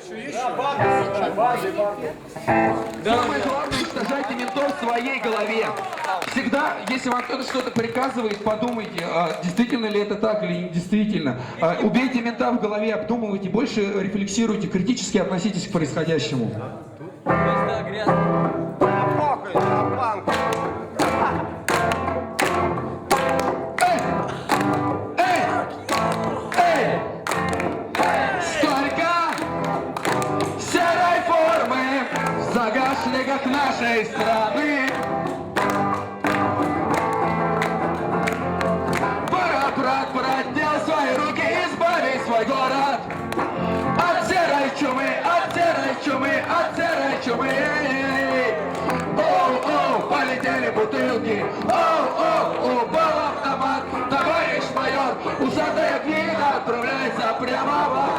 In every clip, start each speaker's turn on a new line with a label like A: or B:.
A: Самое главное, уничтожайте ментов в своей голове. Всегда, если вам кто-то что-то приказывает, подумайте, действительно ли это так или не действительно. Убейте мента в голове, обдумывайте, больше рефлексируйте, критически относитесь к происходящему. В загашниках нашей страны пора, брат, брат, делай свои руки, избави свой город от серой чумы, от серой чумы, от серой чумы. Оу-оу, полетели бутылки, оу-оу, упал автомат, товарищ майор, усатая книга отправляется прямо в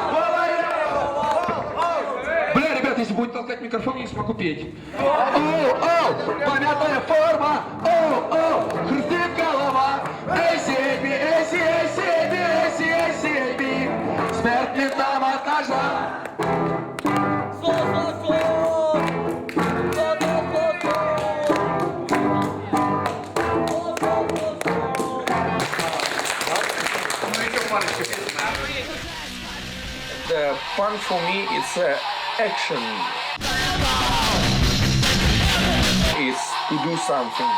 A: если будет толкать микрофон, я не смогу петь. Оу-оу, помятая форма, оу-оу, хрустит голова. Эй, сейби, эй, сейби, эй, сейби, смерть не там от ножа.
B: The fun for me it's action. It's to do something.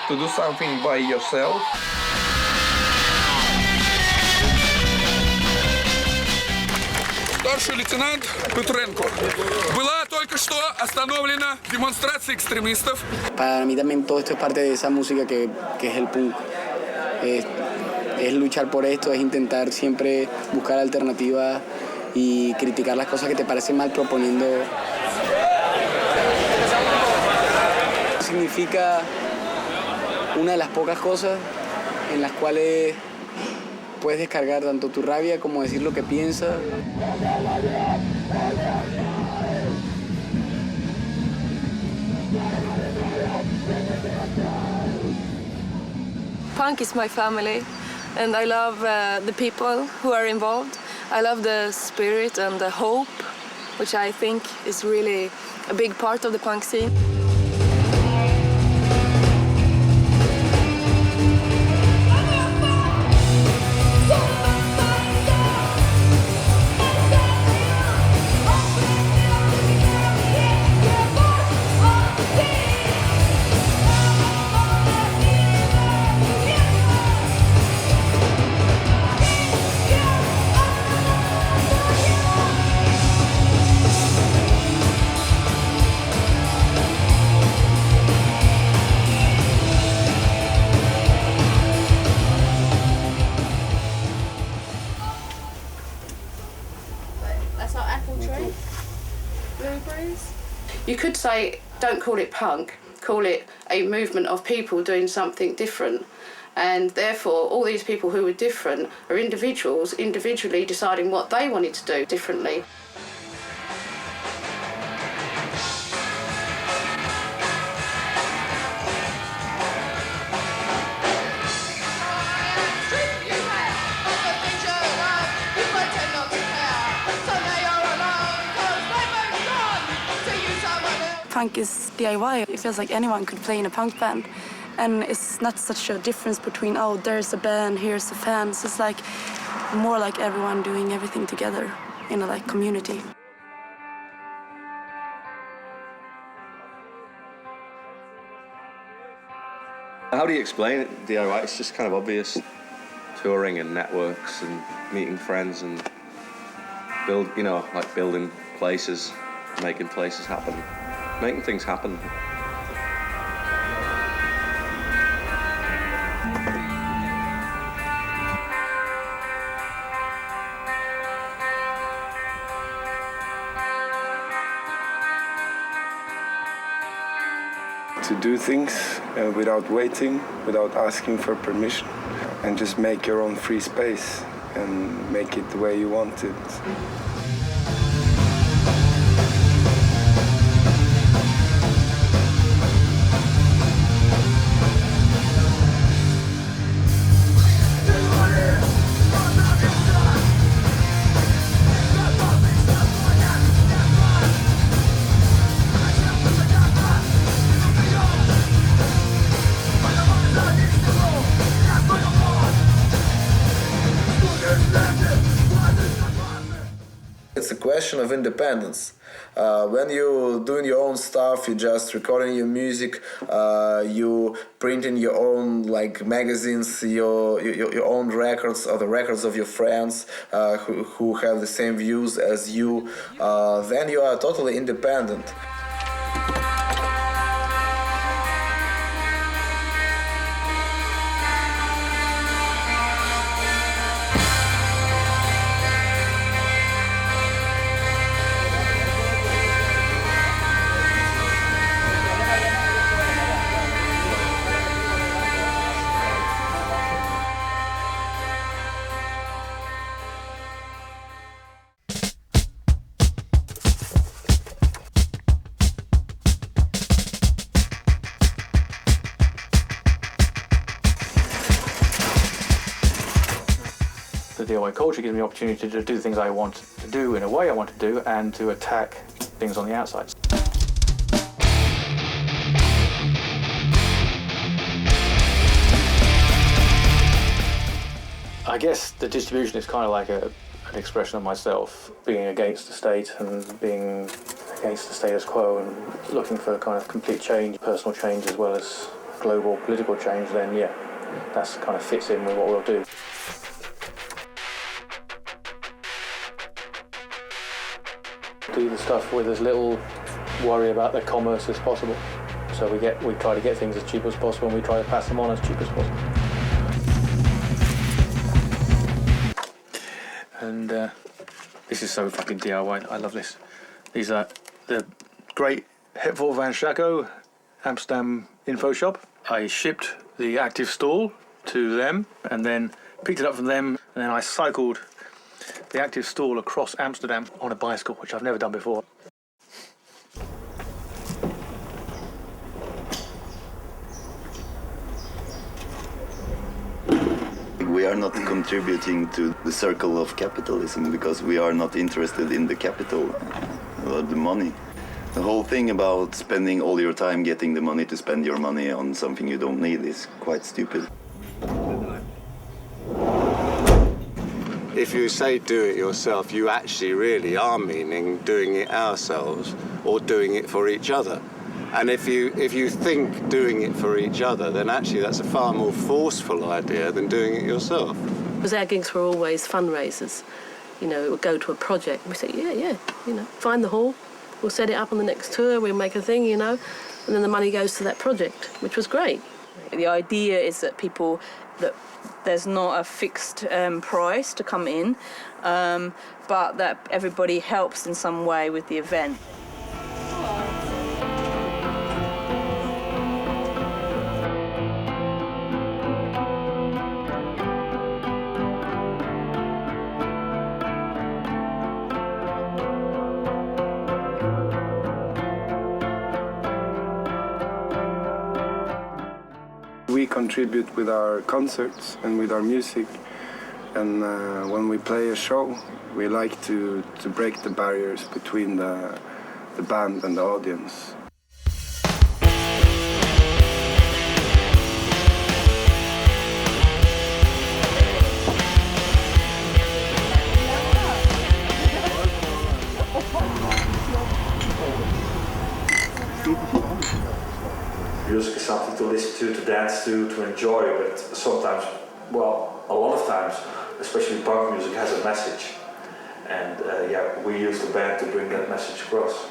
B: To do something by yourself.
C: Старший лейтенант Петренко. Была только что остановлена демонстрация экстремистов.
D: Para mí también todo esto es parte de esa música que es el punk. Es luchar por esto, es intentar siempre buscar alternativas y criticar las cosas que te parecen mal proponiendo. Significa una de las pocas cosas en las cuales puedes descargar tanto tu rabia como decir lo que piensas.
E: Punk is my family, and I love the people who are involved. I love the spirit and the hope, which I think is really a big part of the punk scene.
F: You could say, don't call it punk, call it a movement of people doing something different. And therefore, all these people who were different are individuals, individually deciding what they wanted to do differently.
E: Punk is DIY. It feels like anyone could play in a punk band. And it's not such a difference between, oh, there's a band, here's the fans. It's like more like everyone doing everything together in a like community.
G: How do you explain it, DIY? It's just kind of obvious. Touring and networks and meeting friends and building places, making places happen, making things happen.
H: To do things without waiting, without asking for permission, and just make your own free space and make it the way you want it.
I: it's a question of independence. When you're doing your own stuff, you're just recording your music, you printing your own like magazines, your own records or the records of your friends who have the same views as you, then you are totally independent.
J: The DIY culture gives me the opportunity to do things I want to do in a way I want to do and to attack things on the outside. I guess the distribution is kind of like an expression of myself, being against the state and being against the status quo and looking for kind of complete change, personal change as well as global political change, then yeah, that's kind of fits in with what we'll do. Do the stuff with as little worry about the commerce as possible. So we try to get things as cheap as possible, and we try to pass them on as cheap as possible. And this is so fucking DIY. I love this. These are the great Hetfort van Schaco Amsterdam info shop. I shipped the active stall to them and then picked it up from them, and then I cycled the active stall across Amsterdam on a bicycle, which I've never done before.
K: We are not contributing to the circle of capitalism because we are not interested in the capital or the money. The whole thing about spending all your time getting the money to spend your money on something you don't need is quite stupid.
L: If you say do it yourself, you actually really are meaning doing it ourselves or doing it for each other. And if you think doing it for each other, then actually that's a far more forceful idea than doing it yourself.
M: Because our gigs were always fundraisers. You know, it would go to a project. We say, yeah, you know, find the hall, we'll set it up on the next tour, we'll make a thing, you know, and then the money goes to that project, which was great.
N: The idea is that there's not a fixed price to come in, but that everybody helps in some way with the event.
H: We contribute with our concerts and with our music, and when we play a show, we like to break the barriers between the band and the audience.
J: Music is something to listen to dance to enjoy, but sometimes, well, a lot of times, especially punk music has a message. And yeah, we use the band to bring that message across.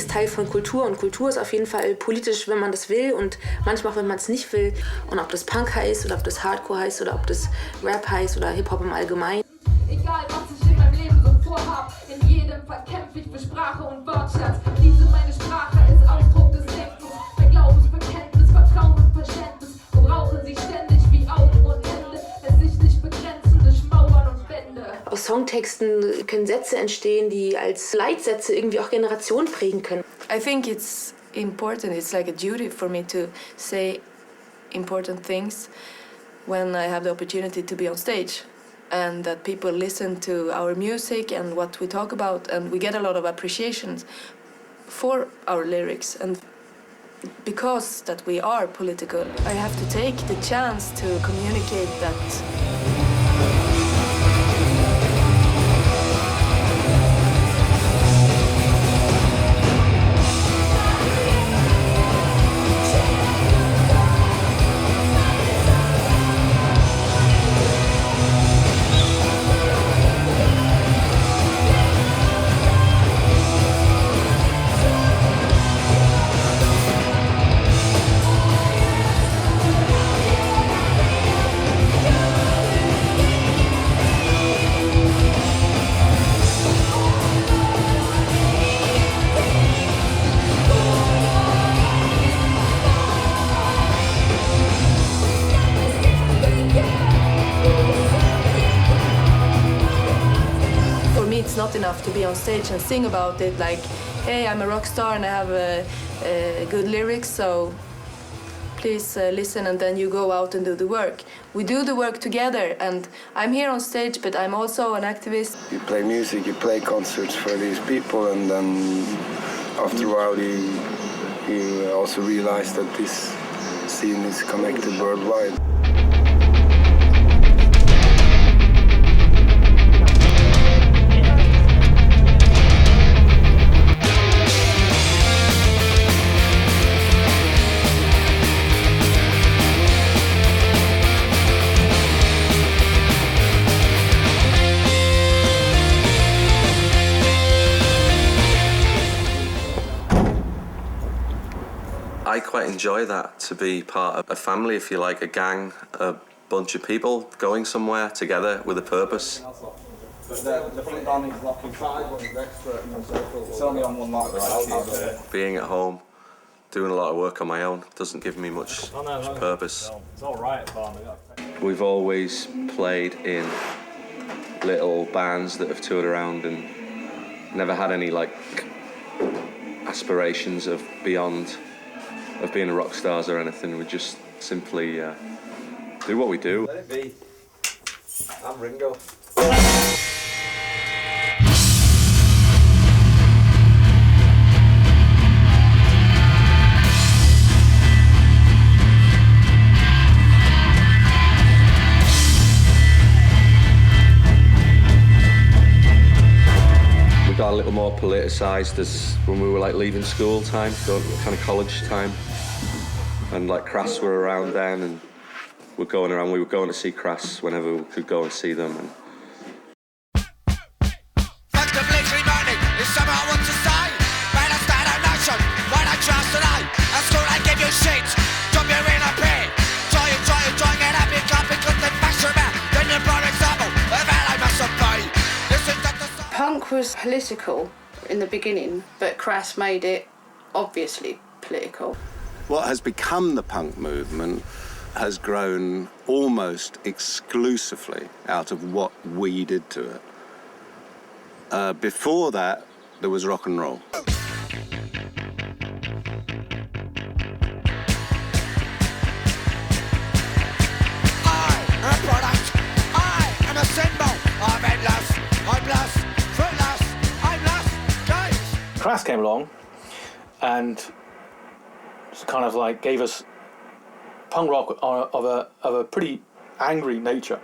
O: Teil von Kultur und Kultur ist auf jeden Fall politisch, wenn man das will und manchmal auch, wenn man es nicht will. Und ob das Punk heißt oder ob das Hardcore heißt oder ob das Rap heißt oder Hip-Hop im Allgemeinen.
P: Egal, was ich in meinem Leben so vorhab, in jedem Fall kämpfe ich für Sprache und Wortschatz. Diese meine Sprache ist Ausdruck des Denkens, mein Glaubensbekenntnis, Vertrauen und Verständnis. Wir brauchen sie ständig wie Augen und Hände, es sich nicht begrenzen durch Mauern und Wände.
O: aus Songtexten können Sätze entstehen, die als Leitsätze irgendwie auch Generationen prägen können.
Q: I think it's important, it's like a duty for me to say important things when I have the opportunity to be on stage, and that people listen to our music and what we talk about, and we get a lot of appreciation for our lyrics. And because that we are political, I have to take the chance to communicate that. It's not enough to be on stage and sing about it like, hey, I'm a rock star and I have good lyrics, so please listen, and then you go out and do the work. We do the work together, and I'm here on stage, but I'm also an activist.
H: You play music, you play concerts for these people, and then after a while you also realize that this scene is connected worldwide.
G: I quite enjoy that, to be part of a family, if you like, a gang, a bunch of people going somewhere together with a purpose.
A: But the front door needs locking side, one is extra in the circle. It's only on one lock, right?
G: Being at home, doing a lot of work on my own, doesn't give me much purpose.
R: It's all right,
G: We've always played in little bands that have toured around and never had any like aspirations of beyond of being rock stars or anything. We just simply do what we do.
A: Let it be. I'm Ringo.
G: Got a little more politicised as when we were like leaving school time, kind of college time, and like Crass were around then, and we're going around. We were going to see Crass whenever we could go and see them. And
F: Punk was political in the beginning, but Crass made it obviously political.
L: What has become the punk movement has grown almost exclusively out of what we did to it. Before that, there was rock and roll.
J: Crass came along and kind of like gave us punk rock of a pretty angry nature.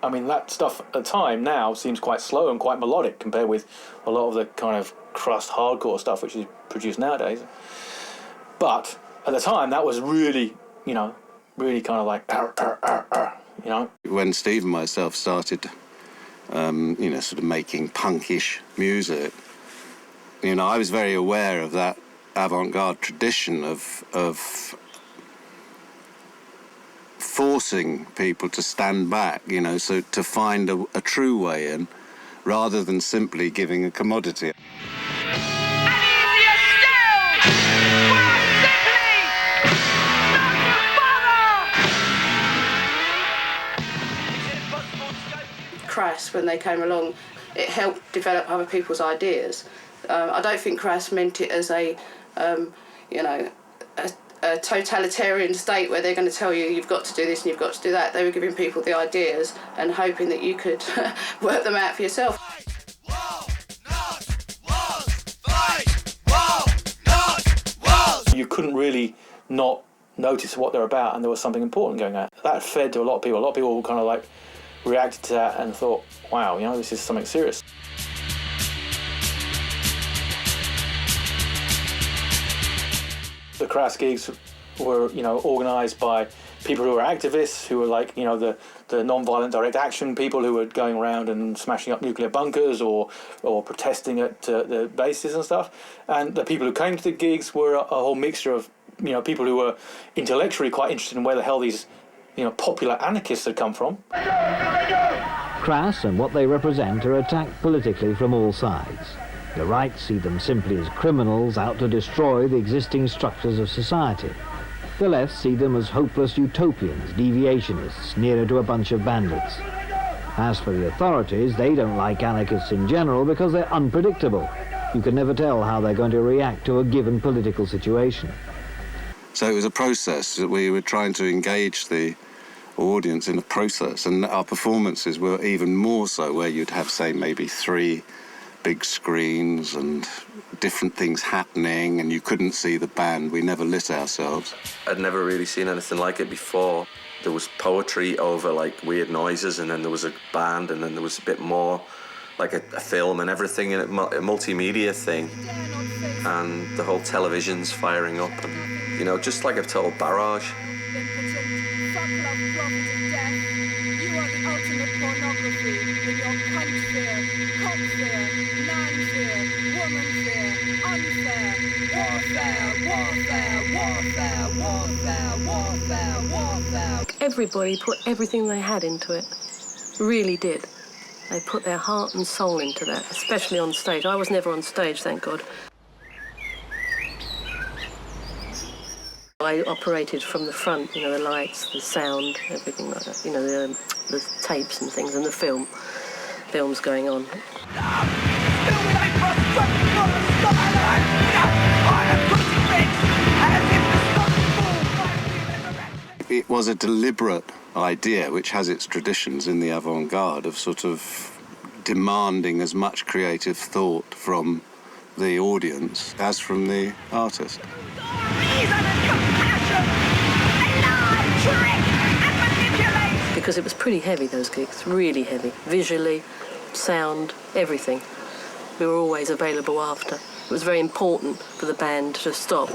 J: I mean, that stuff at the time now seems quite slow and quite melodic compared with a lot of the kind of crust hardcore stuff which is produced nowadays. But at the time, that was really, really kind of like,
L: When Steve and myself started, sort of making punkish music, I was very aware of that avant-garde tradition of forcing people to stand back, so to find a true way in, rather than simply giving a commodity.
F: Crass, when they came along, it helped develop other people's ideas. I don't think Crass meant it as a totalitarian state where they're going to tell you you've got to do this and you've got to do that. They were giving people the ideas and hoping that you could work them out for yourself.
J: You couldn't really not notice what they're about, and there was something important going on. That fed to a lot of people. A lot of people kind of like reacted to that and thought, wow, you know, this is something serious. The Crass gigs were, you know, organised by people who were activists, who were like, you know, the non-violent direct action people who were going around and smashing up nuclear bunkers or protesting at the bases and stuff. And the people who came to the gigs were a whole mixture of, you know, people who were intellectually quite interested in where the hell these, you know, popular anarchists had come from.
R: Crass and what they represent are attacked politically from all sides. The right see them simply as criminals out to destroy the existing structures of society. The left see them as hopeless utopians, deviationists, nearer to a bunch of bandits. As for the authorities, they don't like anarchists in general because they're unpredictable. You can never tell how they're going to react to a given political situation.
S: So it was a process that we were trying to engage the audience in a process, and our performances were even more so, where you'd have, say, maybe 3 big screens and different things happening, and you couldn't see the band. We never lit ourselves.
G: I'd never really seen anything like it before. There was poetry over like weird noises, and then there was a band, and then there was a bit more like a film and everything in it, a multimedia thing, and the whole television's firing up, and, you know, just like a total barrage.
M: Everybody put everything they had into it, really did. They put their heart and soul into that, especially on stage. I was never on stage, thank God. I operated from the front, you know, the lights, the sound, everything like that, you know, the tapes and things, and the films going on.
S: It was a deliberate idea, which has its traditions in the avant-garde, of sort of demanding as much creative thought from the audience as from the artist.
M: Because it was pretty heavy, those gigs, really heavy. Visually, sound, everything. We were always available after. It was very important for the band to stop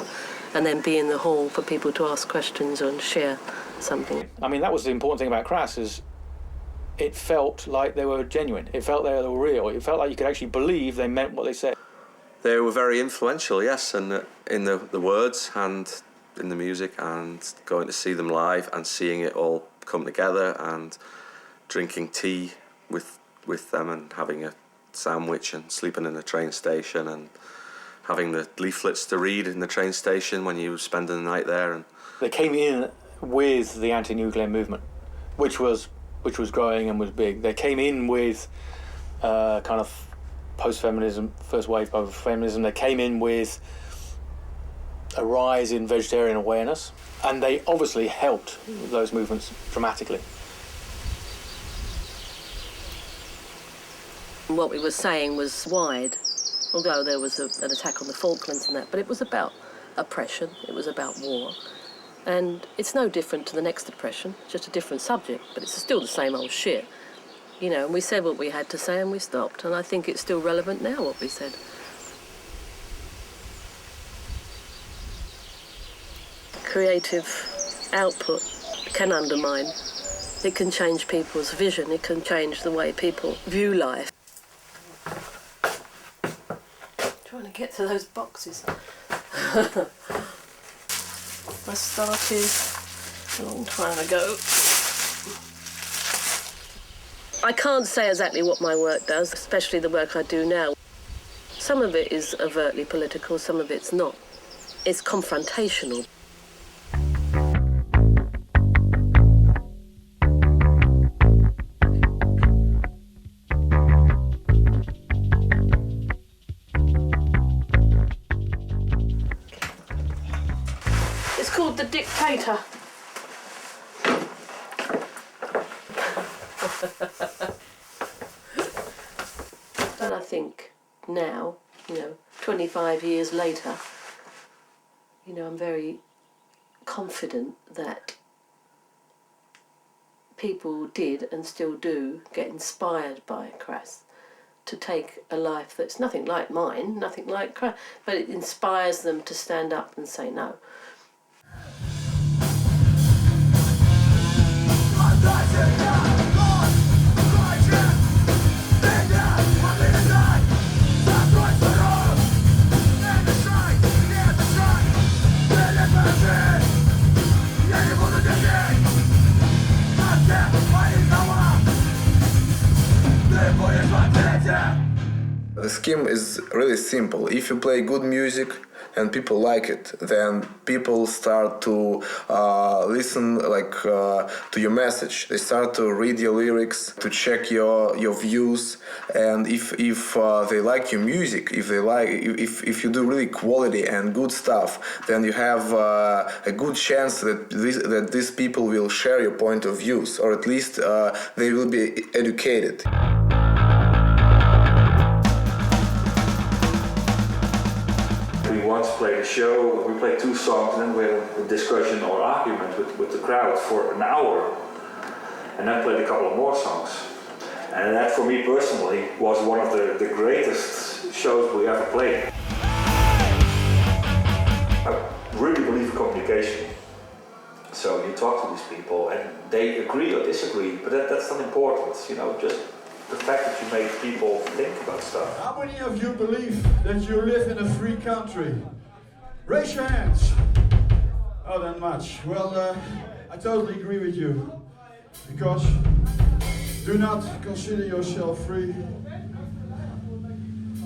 M: and then be in the hall for people to ask questions and share something.
J: I mean, that was the important thing about Crass, is it felt like they were genuine. It felt they were real. It felt like you could actually believe they meant what they said.
G: They were very influential, yes, and in the words and in the music, and going to see them live and seeing it all come together, and drinking tea with them and having a sandwich and sleeping in a train station and having the leaflets to read in the train station when you were spending the night there. And
J: they came in with the anti-nuclear movement, which was growing and was big. They came in with kind of post-feminism, first wave of feminism. They came in with a rise in vegetarian awareness, and they obviously helped those movements dramatically.
M: What we were saying was wide, although there was an attack on the Falklands and that, but it was about oppression, it was about war. And it's no different to the next oppression, just a different subject, but it's still the same old shit. You know, and we said what we had to say and we stopped, and I think it's still relevant now, what we said. Creative output can undermine. It can change people's vision, it can change the way people view life. Trying to get to those boxes. I started a long time ago. I can't say exactly what my work does, especially the work I do now. Some of it is overtly political, some of it's not. It's confrontational. later. And I think now, 25 years later, I'm very confident that people did and still do get inspired by Crass to take a life that's nothing like mine, nothing like Crass, but it inspires them to stand up and say no.
I: The scheme is really simple. If you play good music and people like it, then people start to listen to your message. They start to read your lyrics, to check your views, and if they like your music, if you do really quality and good stuff, then you have a good chance that these people will share your point of views, or at least they will be educated.
J: Once played a show, we played 2 songs, and then we had a discussion or argument with the crowd for an hour, and then played a couple of more songs. And that, for me personally, was one of the greatest shows we ever played. I really believe in communication. So you talk to these people, and they agree or disagree, but that's not important, just the fact that you make people think about stuff.
T: How many of you believe that you live in a free country? Raise your hands. Oh, that much. Well, I totally agree with you. Because do not consider yourself free.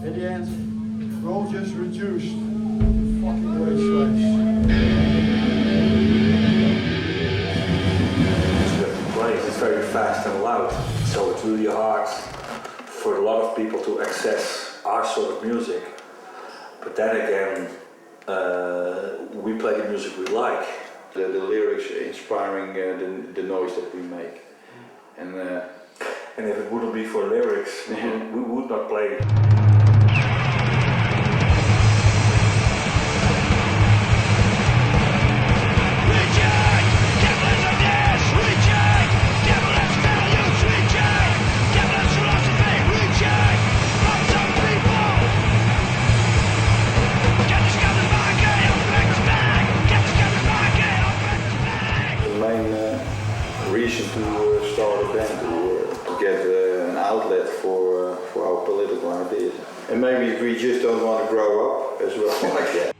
T: In the end, we're all just reduced to fucking wage slaves.
J: It's very fast and loud, so it's really hard for a lot of people to access our sort of music. But then again, we play the music we like.
U: The lyrics inspiring the noise that we make. And
J: if it wouldn't be for lyrics, we would not play.
U: Reason to start a band to get an outlet for our political ideas, and maybe we just don't want to grow up as well like that.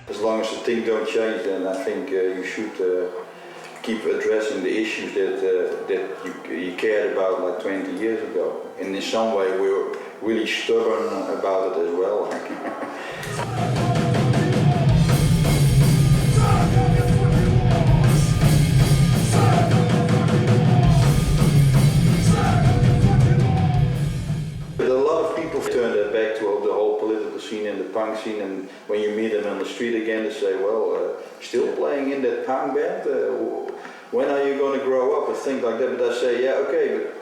U: As long as the things don't change, then I think you should keep addressing the issues that you cared about like 20 years ago. And in some way we're really stubborn about it as well. But a lot of people turn their back to the whole political scene and the punk scene, and when you meet them on the street again, they say, well, still playing in that punk band? When are you going to grow up and things like that? But I say, yeah, okay, but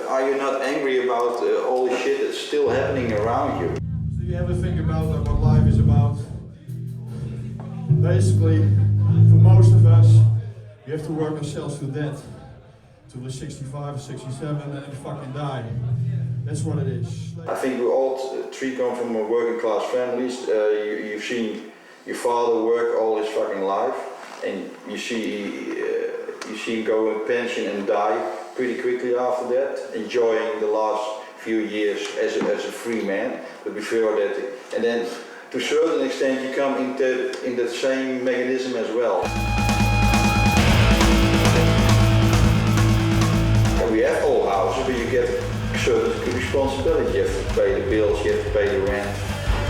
U: are you not angry about all the shit that's still happening around you?
T: Do you ever think about what life is about? Basically, for most of us, we have to work ourselves to death. Till we're 65 or 67 and then fucking die. That's what it is.
U: I think we all three come from working class families. You've seen your father work all his fucking life, and you see him go in pension and die pretty quickly after that, enjoying the last few years as a free man. But before that, and then to a certain extent you come in that same mechanism as well. And we have all houses, but you get certain responsibility. You have to pay the bills, you have to pay the rent,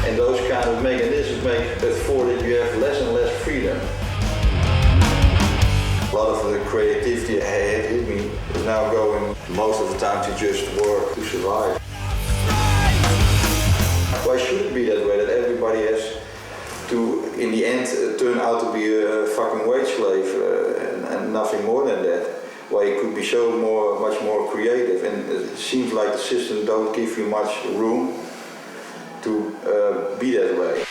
U: and those kind of mechanisms make it for that you have less and less freedom. A lot of the creativity hit me is now going most of the time to just work to survive. Why should it be that way, that everybody has to, in the end, turn out to be a fucking wage slave and nothing more than that? Why it could be so much more creative, and it seems like the system don't give you much room to be that way.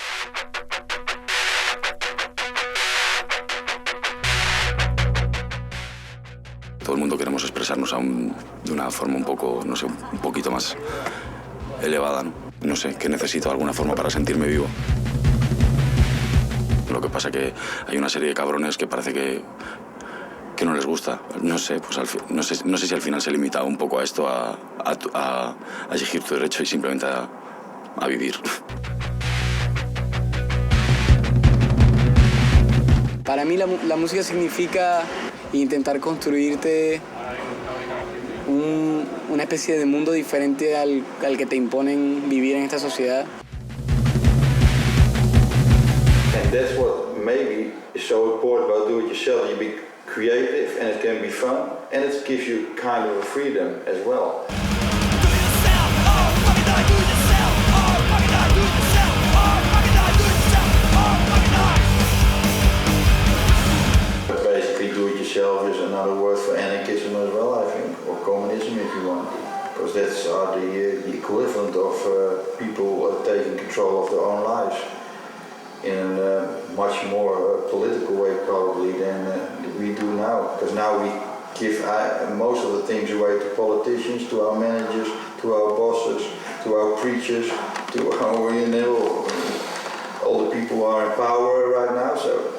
B: Todo el mundo queremos expresarnos aún de una forma un poco, no sé, un poquito más elevada, ¿no? No sé, que necesito alguna forma para sentirme vivo. Lo que pasa que hay una serie de cabrones que parece que no les gusta. No sé, pues no sé si al final se limita un poco a esto, a exigir tu derecho y simplemente a vivir.
D: Para mí la música significa intentar construirte una especie de mundo diferente al que te imponen vivir en esta sociedad.
U: And that's what maybe is so important about do-it-yourself. You be creative and it can be fun and it gives you kind of a freedom as well. Basically do-it-yourself is another word for anarchism as well, I think, or communism if you want. Because that's the equivalent of people taking control of their own lives in a much more political way probably than we do now. Because now we give most of the things away to politicians, to our managers, to our bosses, to our preachers, to our, all the people who are in power right now. So,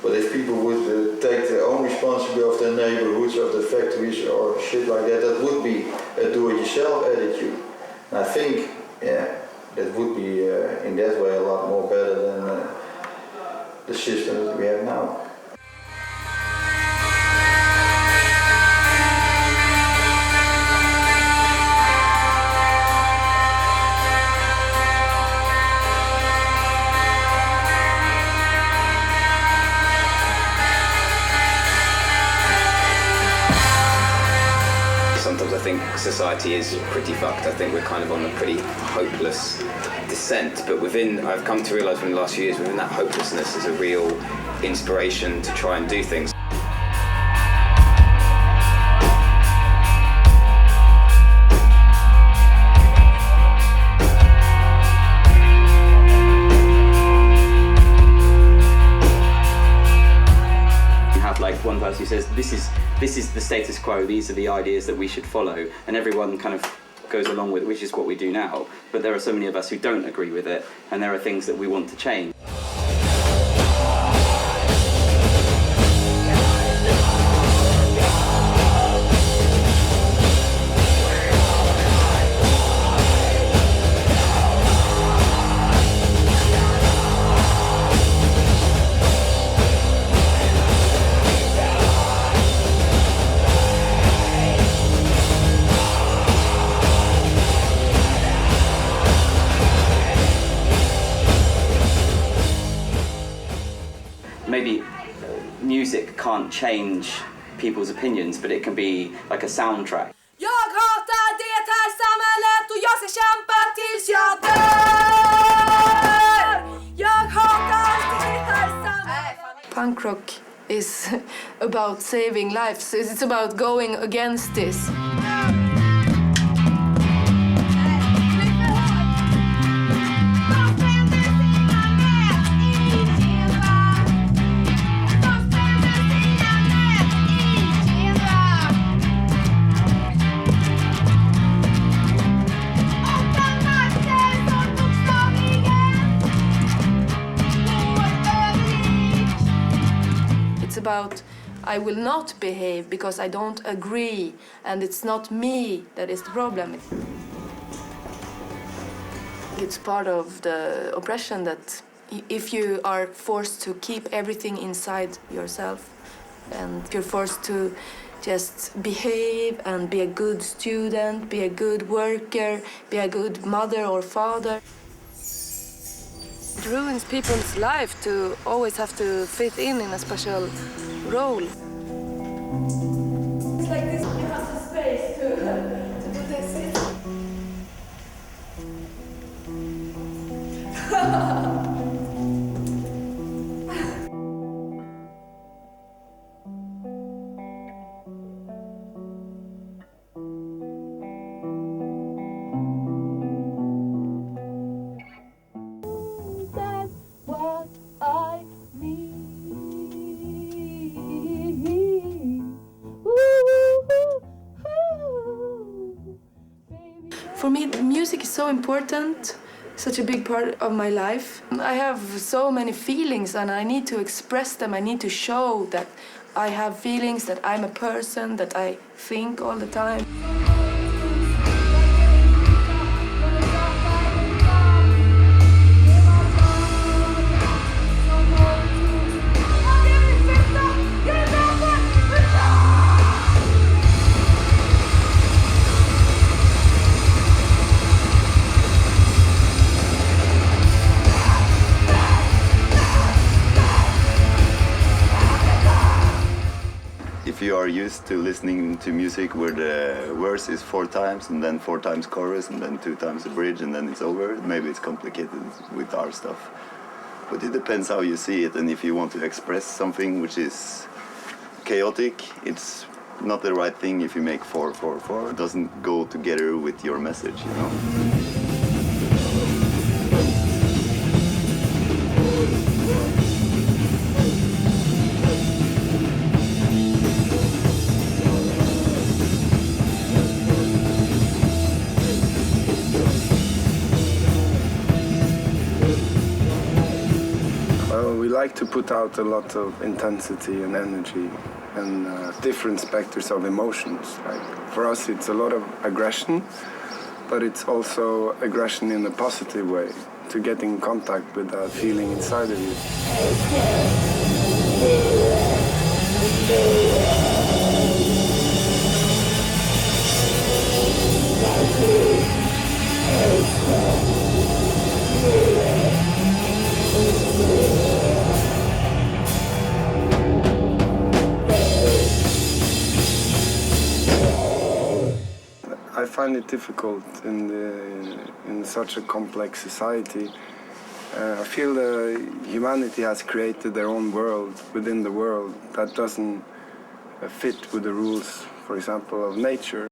U: but if people would take their own responsibility of their neighborhoods, of the factories or shit like that, that would be a do-it-yourself attitude. And I think, yeah, that would be in that way a lot more better than the system that we have now.
V: Sometimes I think society is pretty fucked. I think we're kind of on a pretty hopeless descent. But I've come to realise in the last few years, within that hopelessness is a real inspiration to try and do things. One person who says this is the status quo, these are the ideas that we should follow, and everyone kind of goes along with it, which is what we do now. But there are so many of us who don't agree with it, and there are things that we want to change. Maybe music can't change people's opinions, but it can be like a soundtrack.
P: Jag hatar det här samhället och jag ska kämpa tills jag dör. Jag hatar det här samhället.
Q: Punk rock is about saving lives. It's about going against this. About I will not behave because I don't agree, and it's not me that is the problem. It's part of the oppression that if you are forced to keep everything inside yourself, and if you're forced to just behave and be a good student, be a good worker, be a good mother or father. It ruins people's life to always have to fit in a special role.
P: It's like this. What I need.
Q: For me, music is so important, such a big part of my life. I have so many feelings and I need to express them. I need to show that I have feelings, that I'm a person, that I think all the time.
K: If you are used to listening to music where the verse is 4 times and then 4 times chorus and then 2 times the bridge and then it's over, maybe it's complicated with our stuff. But it depends how you see it, and if you want to express something which is chaotic, it's not the right thing if you make 4, 4, 4. It doesn't go together with your message, you know?
H: We like to put out a lot of intensity and energy and different specters of emotions. Like for us, it's a lot of aggression, but it's also aggression in a positive way, to get in contact with that feeling inside of you. I find it difficult in such a complex society. I feel that humanity has created their own world within the world that doesn't fit with the rules, for example, of nature.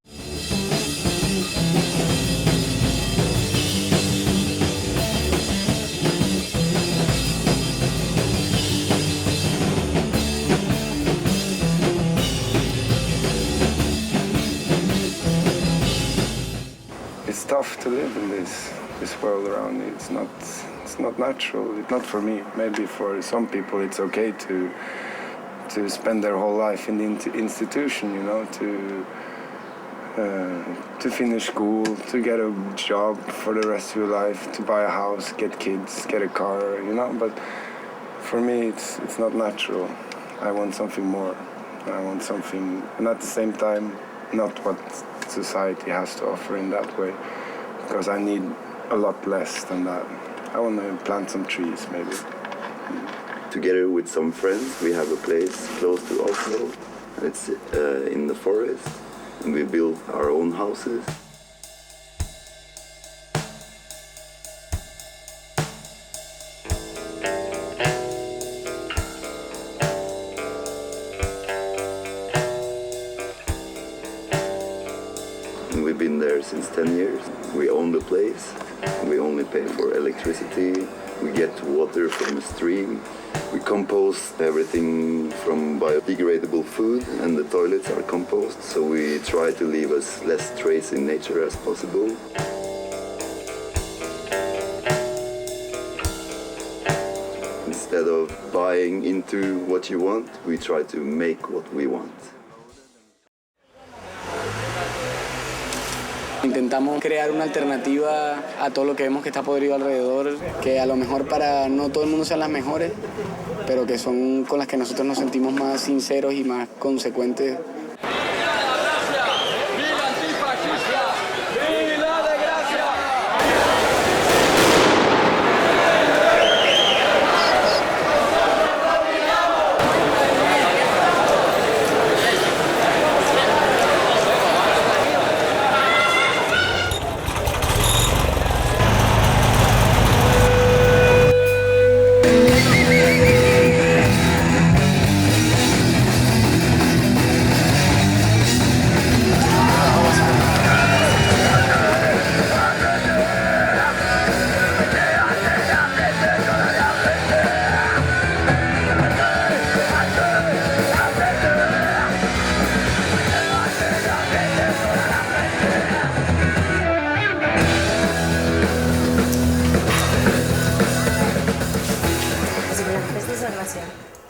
H: It's tough to live in this world around me. It's not natural. It's not for me. Maybe for some people it's okay to spend their whole life in the institution, you know, to finish school, to get a job for the rest of your life, to buy a house, get kids, get a car, you know. But for me, it's not natural. I want something more. I want something, and at the same time, not what society has to offer in that way, because I need a lot less than that. I want to plant some trees, maybe.
K: Together with some friends, we have a place close to Oslo. It's in the forest, and we build our own houses. And we've been there since 10 years. We own the place. We only pay for electricity. We get water from a stream. We compost everything from biodegradable food, and the toilets are compost, so we try to leave as less trace in nature as possible. Instead of buying into what you want, we try to make what we want.
D: Intentamos crear una alternativa a todo lo que vemos que está podrido alrededor, que a lo mejor para no todo el mundo sean las mejores, pero que son con las que nosotros nos sentimos más sinceros y más consecuentes.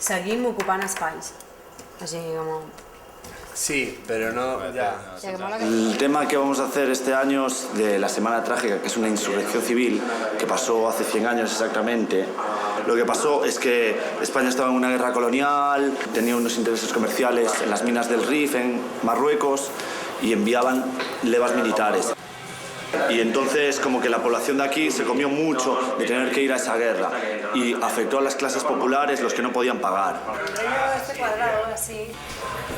C: seguim ocupant espais. Així com...
E: Sí, pero no... Ya.
W: El tema que vamos a hacer este año es de la Semana Trágica, que es una insurrección civil que pasó hace 100 años exactamente. Lo que pasó es que España estaba en una guerra colonial, tenía unos intereses comerciales en las minas del Rif, en Marruecos, y enviaban levas militares. Y entonces como que la población de aquí se comió mucho de tener que ir a esa guerra y afectó a las clases populares, los que no podían pagar.
C: Este cuadrado, así...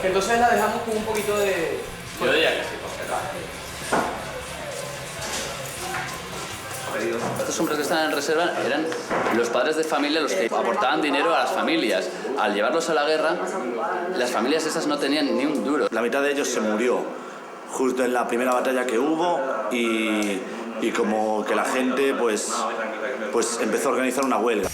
E: Entonces la dejamos con un poquito de... Yo diría que sí.
X: Estos hombres que están en reserva eran los padres de familia los que aportaban dinero a las familias. Al llevarlos a la guerra, las familias esas no tenían ni un duro.
W: La mitad de ellos se murió justo en la primera batalla que hubo y como que la gente pues empezó a organizar una huelga.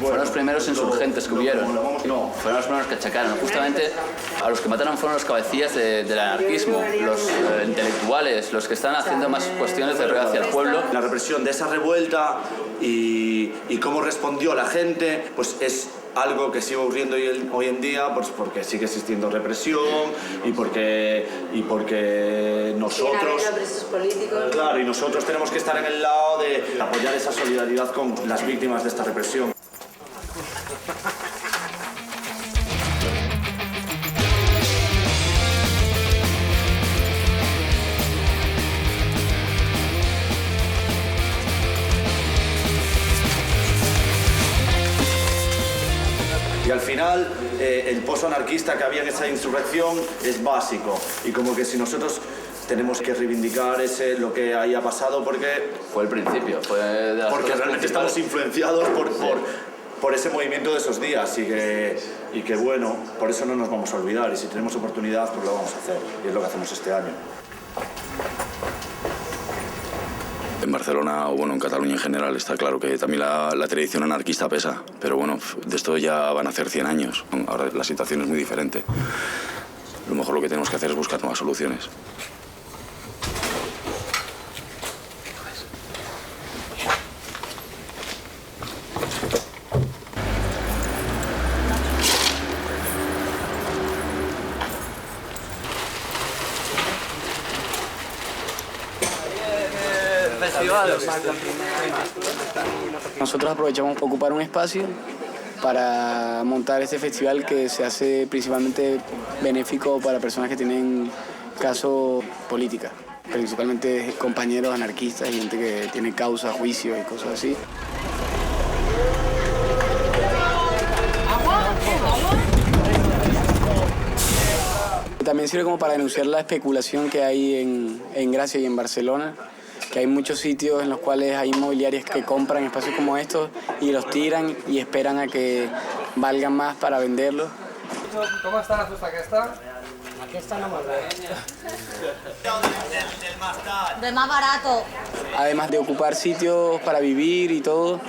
X: Fueron los primeros insurgentes que hubieron. No, fueron los primeros que achacaron. Justamente a los que mataron fueron los cabecillas del anarquismo, los intelectuales, los que están haciendo más cuestiones de ruido hacia el pueblo.
W: La represión de esa revuelta y cómo respondió la gente, pues es algo que sigue ocurriendo hoy en día, pues porque sigue existiendo represión y porque nosotros, claro, y nosotros tenemos que estar en el lado de apoyar esa solidaridad con las víctimas de esta represión. Y al final, el pozo anarquista que había en esa insurrección es básico. Y como que si nosotros tenemos que reivindicar lo que ahí ha pasado porque...
X: Fue el principio, fue de las
W: porque realmente estamos influenciados por ese movimiento de esos días y que bueno, por eso no nos vamos a olvidar. Y si tenemos oportunidad, pues lo vamos a hacer. Y es lo que hacemos este año.
B: En Barcelona, o bueno, en Cataluña en general, está claro que también la tradición anarquista pesa, pero bueno, de esto ya van a hacer 100 años. Ahora la situación es muy diferente. Lo mejor lo que tenemos que hacer es buscar nuevas soluciones.
D: Nosotros aprovechamos para ocupar un espacio para montar este festival que se hace principalmente benéfico para personas que tienen casos políticos, principalmente compañeros anarquistas y gente que tiene causas, juicios y cosas así. También sirve como para denunciar la especulación que hay en Gracia y en Barcelona, que hay muchos sitios en los cuales hay inmobiliarias que compran espacios como estos y los tiran y esperan a que valgan más para venderlos.
E: ¿Cómo está la fusta aquesta?
C: Aquesta no molt bé. Del más barato.
D: Además de ocupar sitios para vivir y todo,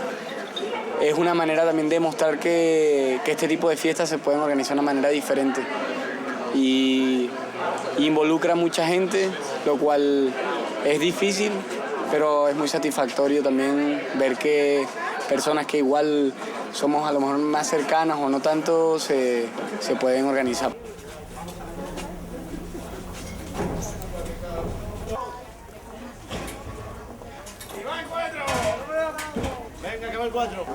D: es una manera también de mostrar que este tipo de fiestas se pueden organizar de una manera diferente. Y involucra a mucha gente, lo cual es difícil, pero es muy satisfactorio también ver que personas que igual somos a lo mejor más cercanas o no tanto se pueden organizar.
E: Venga, que va el 4.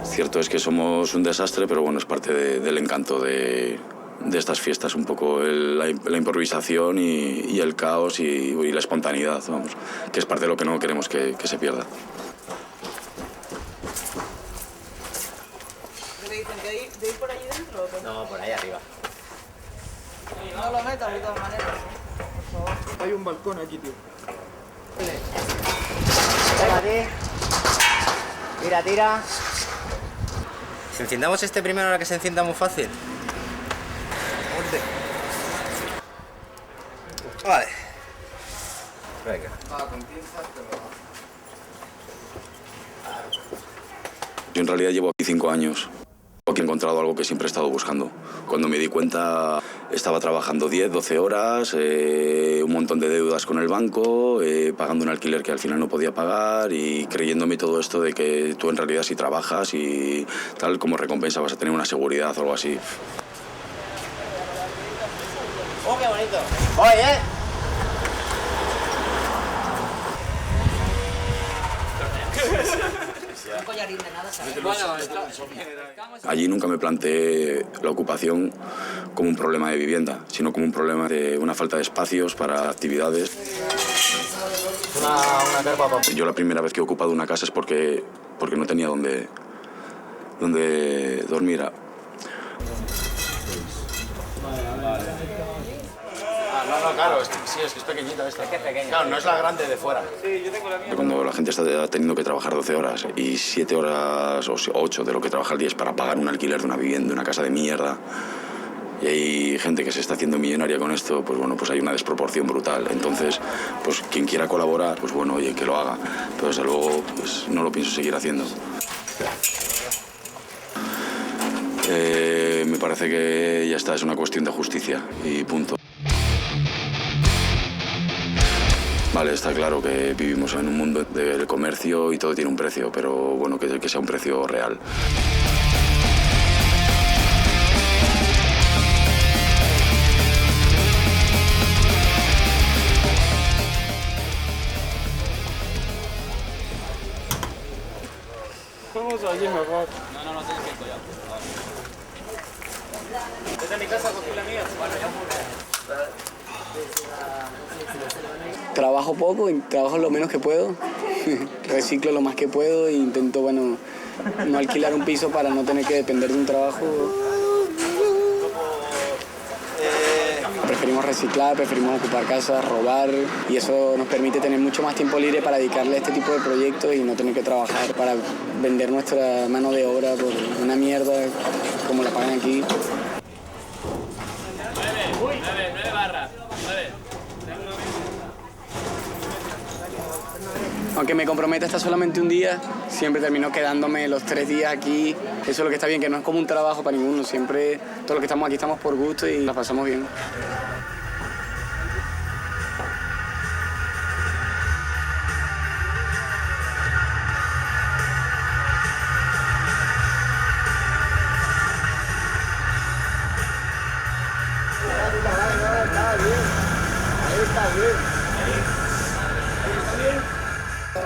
B: Cierto es que somos un desastre, pero bueno, es parte del encanto de estas fiestas, un poco la improvisación y el caos y la espontaneidad, vamos, que es parte de lo que no queremos que se pierda.
N: ¿Te dicen de ir por allí dentro o qué?
E: No, por ahí arriba.
N: No lo metas de todas maneras. Por favor.
E: Hay un balcón aquí, tío. Tira, tira. Si enciendamos este primero, ahora que se encienda muy fácil. Vale. Venga.
B: Yo en realidad llevo aquí 5 años. Aquí porque he encontrado algo que siempre he estado buscando. Cuando me di cuenta estaba trabajando 10, 12 horas, un montón de deudas con el banco, pagando un alquiler que al final no podía pagar y creyéndome todo esto de que tú en realidad si trabajas y tal, como recompensa vas a tener una seguridad o algo así.
E: ¡Oh, qué bonito! ¡Oye!
C: Un collarín de nada, ¿sabes?
B: Allí nunca me planteé la ocupación como un problema de vivienda, sino como un problema de una falta de espacios para actividades. Yo la primera vez que he ocupado una casa es porque no tenía donde dormir.
A: No, claro, sí, es que es pequeñita esta. Claro, no es la grande de fuera. Sí, yo tengo la mía.
B: Cuando la gente está teniendo que trabajar 12 horas y 7 horas o 8 de lo que trabaja al día es para pagar un alquiler de una vivienda, una casa de mierda, y hay gente que se está haciendo millonaria con esto, pues bueno, pues hay una desproporción brutal. Entonces, pues quien quiera colaborar, pues bueno, oye, que lo haga. Pero desde luego, pues no lo pienso seguir haciendo. Me parece que ya está, es una cuestión de justicia y punto. Vale, está claro que vivimos en un mundo del comercio y todo tiene un precio, pero bueno, que sea un precio real.
A: Vamos allí mejor.
E: No, tienes que ir ya.
A: ¿Desde mi casa cogí la mía? Bueno, ya
D: Trabajo poco, trabajo lo menos que puedo, reciclo lo más que puedo e intento, bueno, no alquilar un piso para no tener que depender de un trabajo. Preferimos reciclar, preferimos ocupar casas, robar y eso nos permite tener mucho más tiempo libre para dedicarle a este tipo de proyectos y no tener que trabajar para vender nuestra mano de obra por una mierda como la pagan aquí.
A: 9 barras. 9.
D: Aunque me comprometa hasta solamente un día, siempre termino quedándome los 3 días aquí. Eso es lo que está bien, que no es como un trabajo para ninguno. Siempre, todos los que estamos aquí estamos por gusto y la pasamos bien.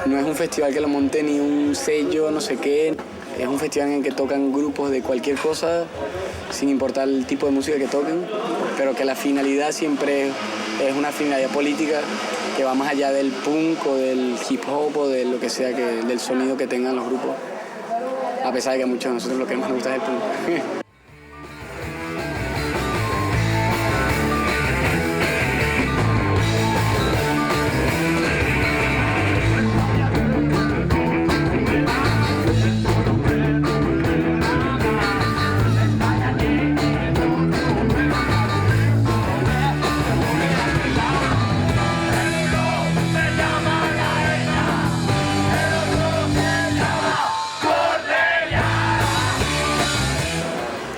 D: No es un festival que lo monte ni un sello, no sé qué. Es un festival en el que tocan grupos de cualquier cosa, sin importar el tipo de música que toquen, pero que la finalidad siempre es una finalidad política que va más allá del punk o del hip hop o de lo que sea, del sonido que tengan los grupos. A pesar de que a muchos de nosotros lo que más nos gusta es el punk.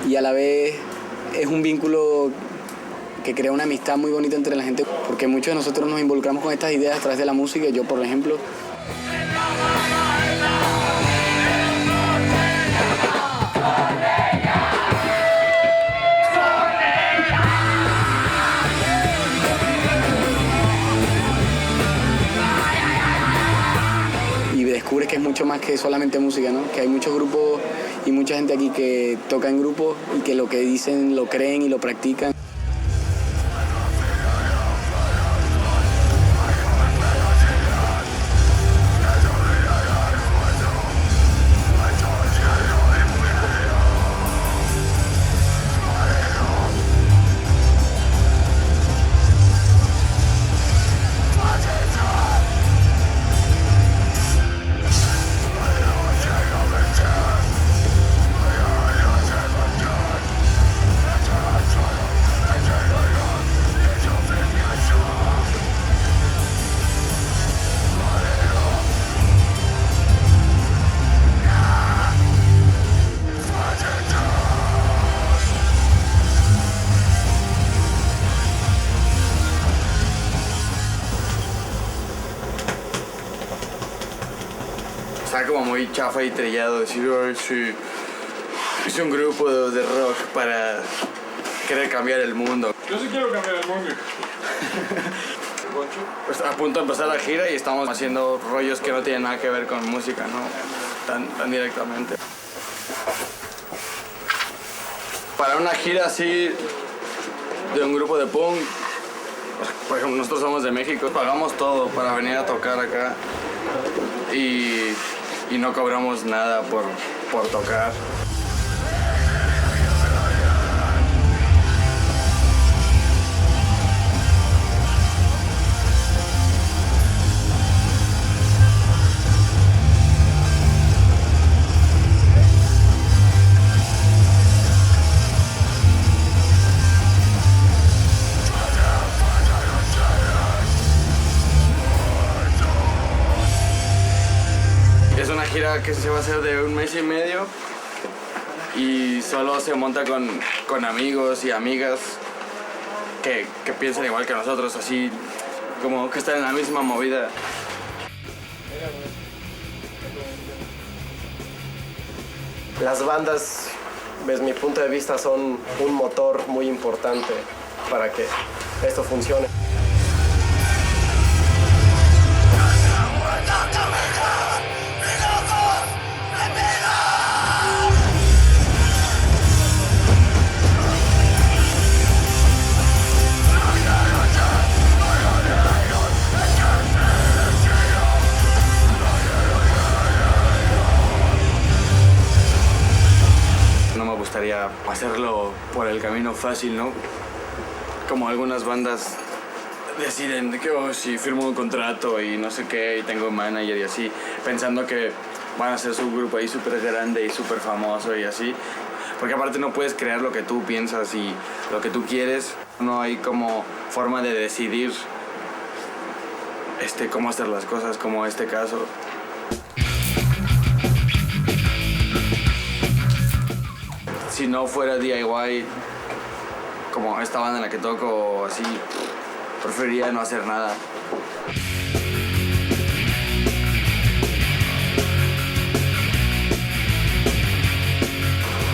D: Y a la vez es un vínculo que crea una amistad muy bonita entre la gente, porque muchos de nosotros nos involucramos con estas ideas a través de la música. Yo, por ejemplo, y descubres que es mucho más que solamente música, ¿no? Que hay muchos grupos y mucha gente aquí que toca en grupos y que lo que dicen lo creen y lo practican.
F: como muy chafa y trillado decir, oh, sí, es un grupo de rock para querer cambiar el mundo.
T: Yo sí quiero cambiar el mundo.
F: Pues a punto de empezar la gira y estamos haciendo rollos que no tienen nada que ver con música, ¿no? Tan directamente. Para una gira así de un grupo de punk, por ejemplo, nosotros somos de México, pagamos todo para venir a tocar acá y no cobramos nada por tocar. Es una gira que se va a hacer de 1 mes y medio y solo se monta con amigos y amigas que piensan igual que nosotros, así como que están en la misma movida.
L: Las bandas, desde mi punto de vista, son un motor muy importante para que esto funcione.
F: No me gustaría hacerlo por el camino fácil, ¿no? Como algunas bandas deciden que si firmo un contrato y no sé qué, y tengo un manager y así, pensando que van a ser su grupo ahí súper grande y súper famoso y así. Porque aparte no puedes crear lo que tú piensas y lo que tú quieres. No hay como forma de decidir cómo hacer las cosas, como este caso. Si no fuera DIY, como esta banda en la que toco, así, preferiría no hacer nada.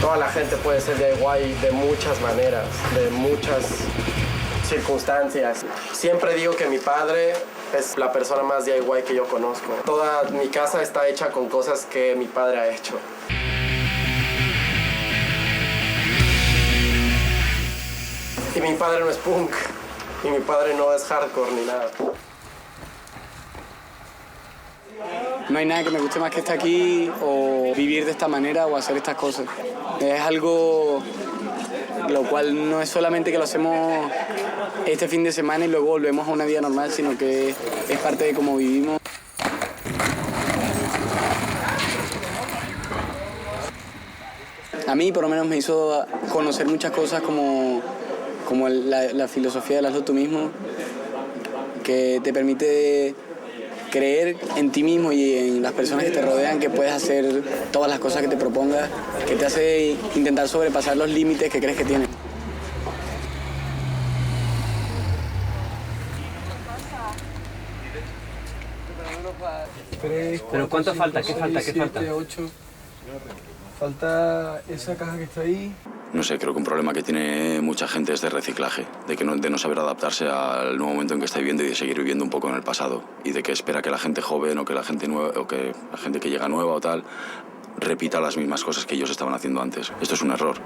L: Toda la gente puede ser DIY de muchas maneras, de muchas circunstancias. Siempre digo que mi padre es la persona más DIY que yo conozco. Toda mi casa está hecha con cosas que mi padre ha hecho. Y mi padre no es punk, y mi padre no es hardcore ni nada.
D: No hay nada que me guste más que estar aquí o vivir de esta manera o hacer estas cosas. Es algo lo cual no es solamente que lo hacemos este fin de semana y luego volvemos a una vida normal, sino que es parte de cómo vivimos. A mí por lo menos me hizo conocer muchas cosas como la filosofía del hazlo tú mismo, que te permite creer en ti mismo y en las personas que te rodean que puedes hacer todas las cosas que te propongas, que te hace intentar sobrepasar los límites que crees que tienes.
O: ¿Pero cuánto falta? ¿Qué falta? ¿Qué falta?
L: 8. Falta esa caja que está ahí.
B: No sé, creo que un problema que tiene mucha gente es de reciclaje, de no saber adaptarse al nuevo momento en que está viviendo y de seguir viviendo un poco en el pasado, y de que espera que la gente joven o que la gente nueva o que la gente que llega nueva o tal repita las mismas cosas que ellos estaban haciendo antes. Esto es un error,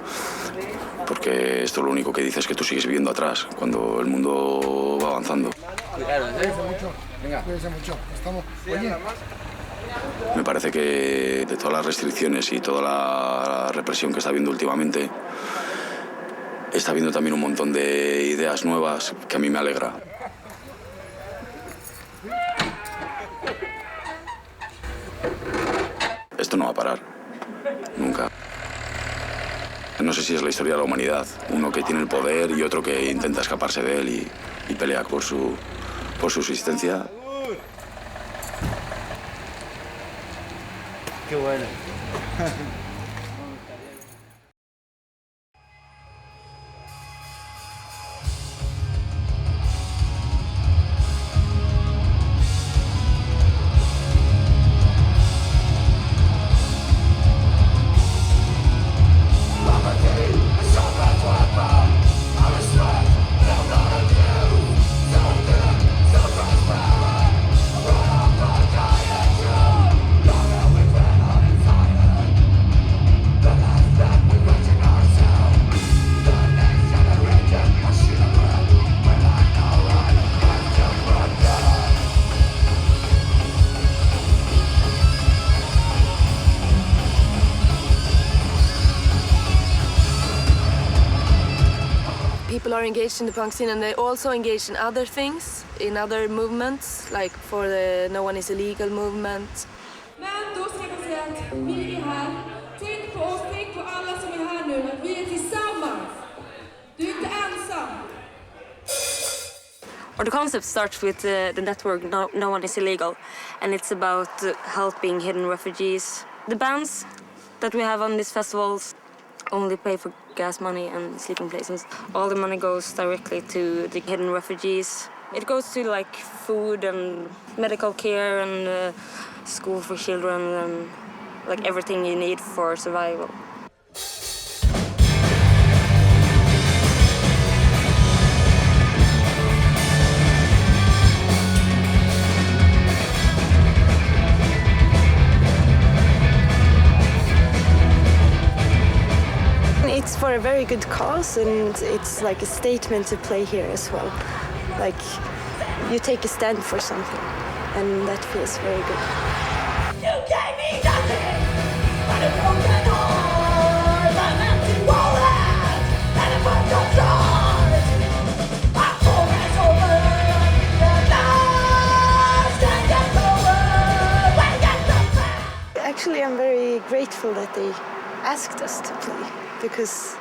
B: porque esto lo único que dice es que tú sigues viviendo atrás cuando el mundo va avanzando.
R: Cuídense mucho. Venga, cuídense mucho. Estamos. Oye.
B: Me parece que de todas las restricciones y toda la represión que está habiendo últimamente, está habiendo también un montón de ideas nuevas que a mí me alegra. Esto no va a parar, nunca. No sé si es la historia de la humanidad, uno que tiene el poder y otro que intenta escaparse de él y pelea por su existencia.
O: Qué bueno.
Q: people are engaged in the punk scene and they also engage in other things, in other movements, like for the No One Is Illegal movement.
P: Men då ska jag säga att vi är här. Tänk på oss, tänk på alla som är här nu, att vi är tillsammans. Du är inte ensam.
G: Or the concept starts with the network No One Is Illegal, and it's about helping hidden refugees. The bands that we have on these festivals only pay for gas money and sleeping places. All the money goes directly to the hidden refugees. It goes to like food and medical care and school for children and like everything you need for survival.
I: It's for a very good cause, and it's like a statement to play here as well. Like, you take a stand for something, and that feels very good.
P: You gave me nothing but a broken heart, an empty wallet, and a bunch of jars. I pour it over, the dust and get over, when get the back.
I: Actually, I'm very grateful that they asked us to play, because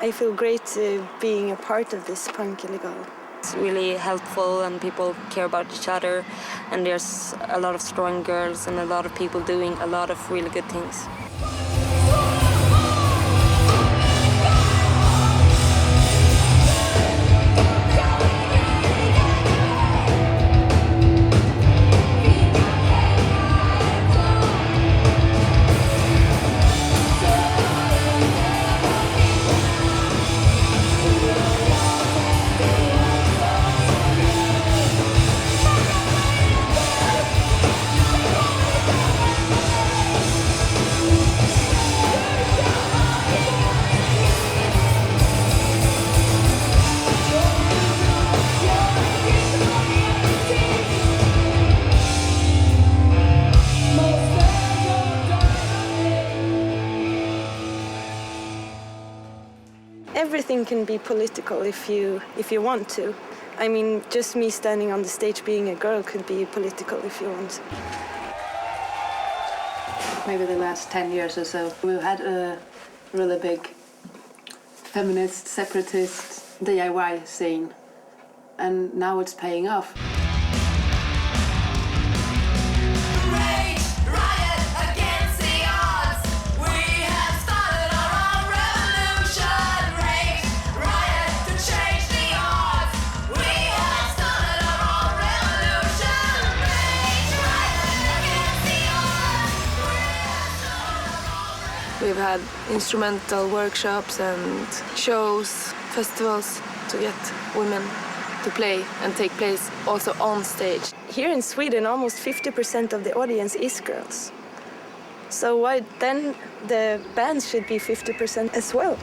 I: I feel great being a part of this Punk Illegal.
G: It's really helpful and people care about each other, and there's a lot of strong girls and a lot of people doing a lot of really good things.
I: Everything can be political if you want to. I mean, just me standing on the stage being a girl could be political if you want to.
M: Maybe the last 10 years or so, we've had a really big feminist, separatist DIY scene, and now it's paying off.
Q: We've had instrumental workshops and shows, festivals to get women to play and take place also on stage.
I: Here in Sweden, almost 50% of the audience is girls. So why then the bands should be 50% as well?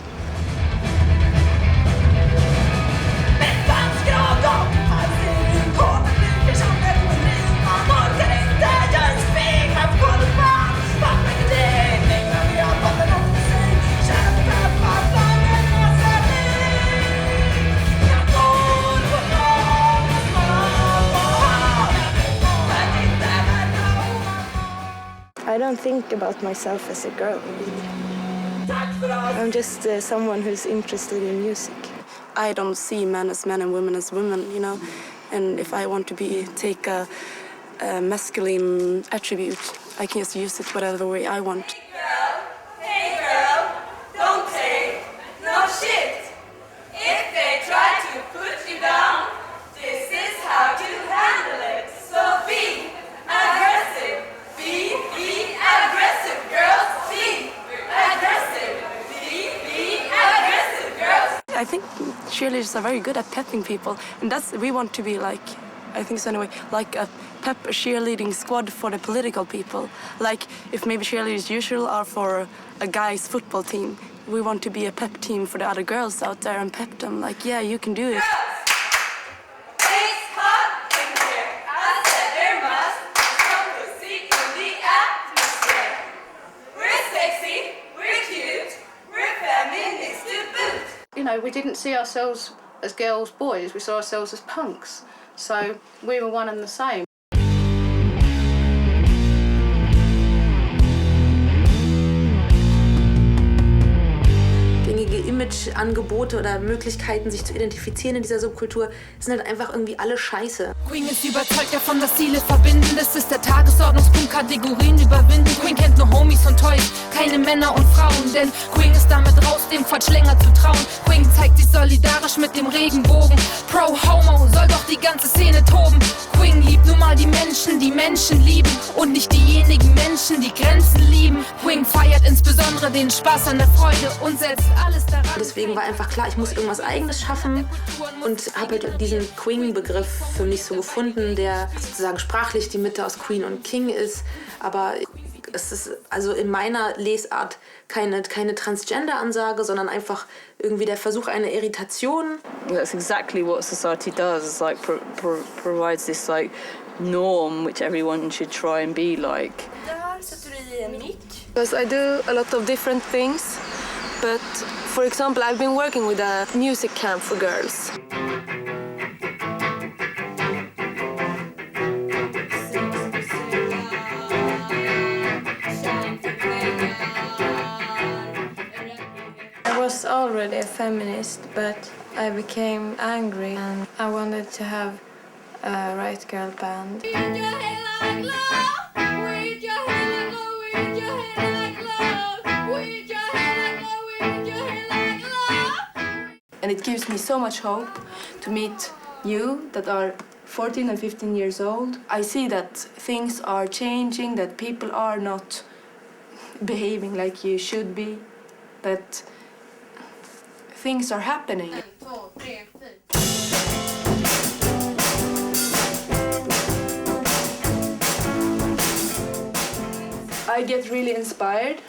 I: I don't think about myself as a girl. I'm just someone who's interested in music.
S: I don't see men as men and women as women, you know. And if I want to take a masculine attribute, I can just use it whatever way I want.
P: Hey girl, don't say no shit. If they try to put you down, this is how to handle it. So be aggressive. Be aggressive, girls. Be aggressive. Be aggressive, girls.
S: I think cheerleaders are very good at pepping people, and we want to be like, I think so anyway, like a cheerleading squad for the political people. Like if maybe cheerleaders usually are for a guy's football team, we want to be a pep team for the other girls out there and pep them like, yeah, you can do it.
M: You know, we didn't see ourselves as girls, boys. We saw ourselves as punks. So we were one and the same.
C: Gängige Image-Angebote oder Möglichkeiten, sich zu identifizieren in dieser Subkultur, sind halt einfach irgendwie alle scheiße.
P: Queen ist überzeugt davon, dass Ziele verbinden. Das ist der Tagesordnungspunkt, Kategorien überwinden. Queen kennt nur Homies und Toys, keine Männer und Frauen. Denn Queen ist damit raus, dem Quatsch länger zu trauen. Queen zeigt sich solidarisch mit dem Regenbogen. Pro-Homo soll doch die ganze Szene toben. Queen liebt nun mal die Menschen lieben. Und nicht diejenigen Menschen, die Grenzen lieben. Queen feiert insbesondere den Spaß an der Freude und setzt alles daran.
C: Deswegen war einfach klar, ich muss irgendwas Eigenes schaffen und habe halt diesen Queen-Begriff für mich so gefunden, der sozusagen sprachlich die Mitte aus Queen und King ist, aber es ist also in meiner Lesart keine Transgender-Ansage, sondern einfach irgendwie der Versuch einer Irritation.
N: That's exactly what society does. It's like provides this like norm which everyone should try and be like.
I: Because I do a lot of different things, but for example, I've been working with a music camp for girls. I was already a feminist, but I became angry and I wanted to have a right girl band. And it gives me so much hope to meet you that are 14 and 15 years old. I see that things are changing, that people are not behaving like you should be, that things are happening. I get really inspired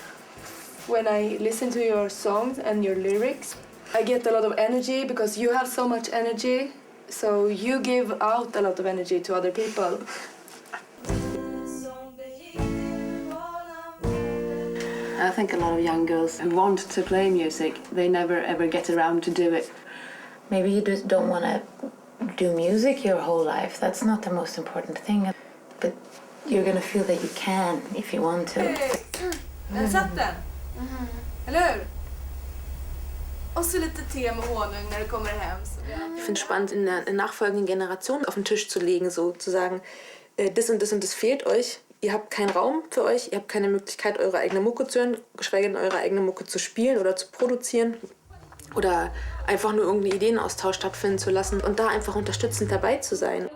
I: when I listen to your songs and your lyrics. I get a lot of energy because you have so much energy, so you give out a lot of energy to other people.
M: I think a lot of young girls who want to play music, they never ever get around to do it.
H: Maybe you just don't want to do music your whole life. That's not the most important thing. But you're going to feel that you can if you want to.
I: Där satt den. Eller hur? Och så lite te med honung när det kommer hem.
C: Ich finde es spannend, in der nachfolgenden Generation auf den Tisch zu legen, so zu sagen, das und das und das fehlt euch. Ihr habt keinen Raum für euch, ihr habt keine Möglichkeit, eure eigene Mucke zu hören, geschweige denn eure eigene Mucke zu spielen oder zu produzieren. Oder einfach nur irgendeinen Ideenaustausch stattfinden zu lassen und da einfach unterstützend dabei zu sein.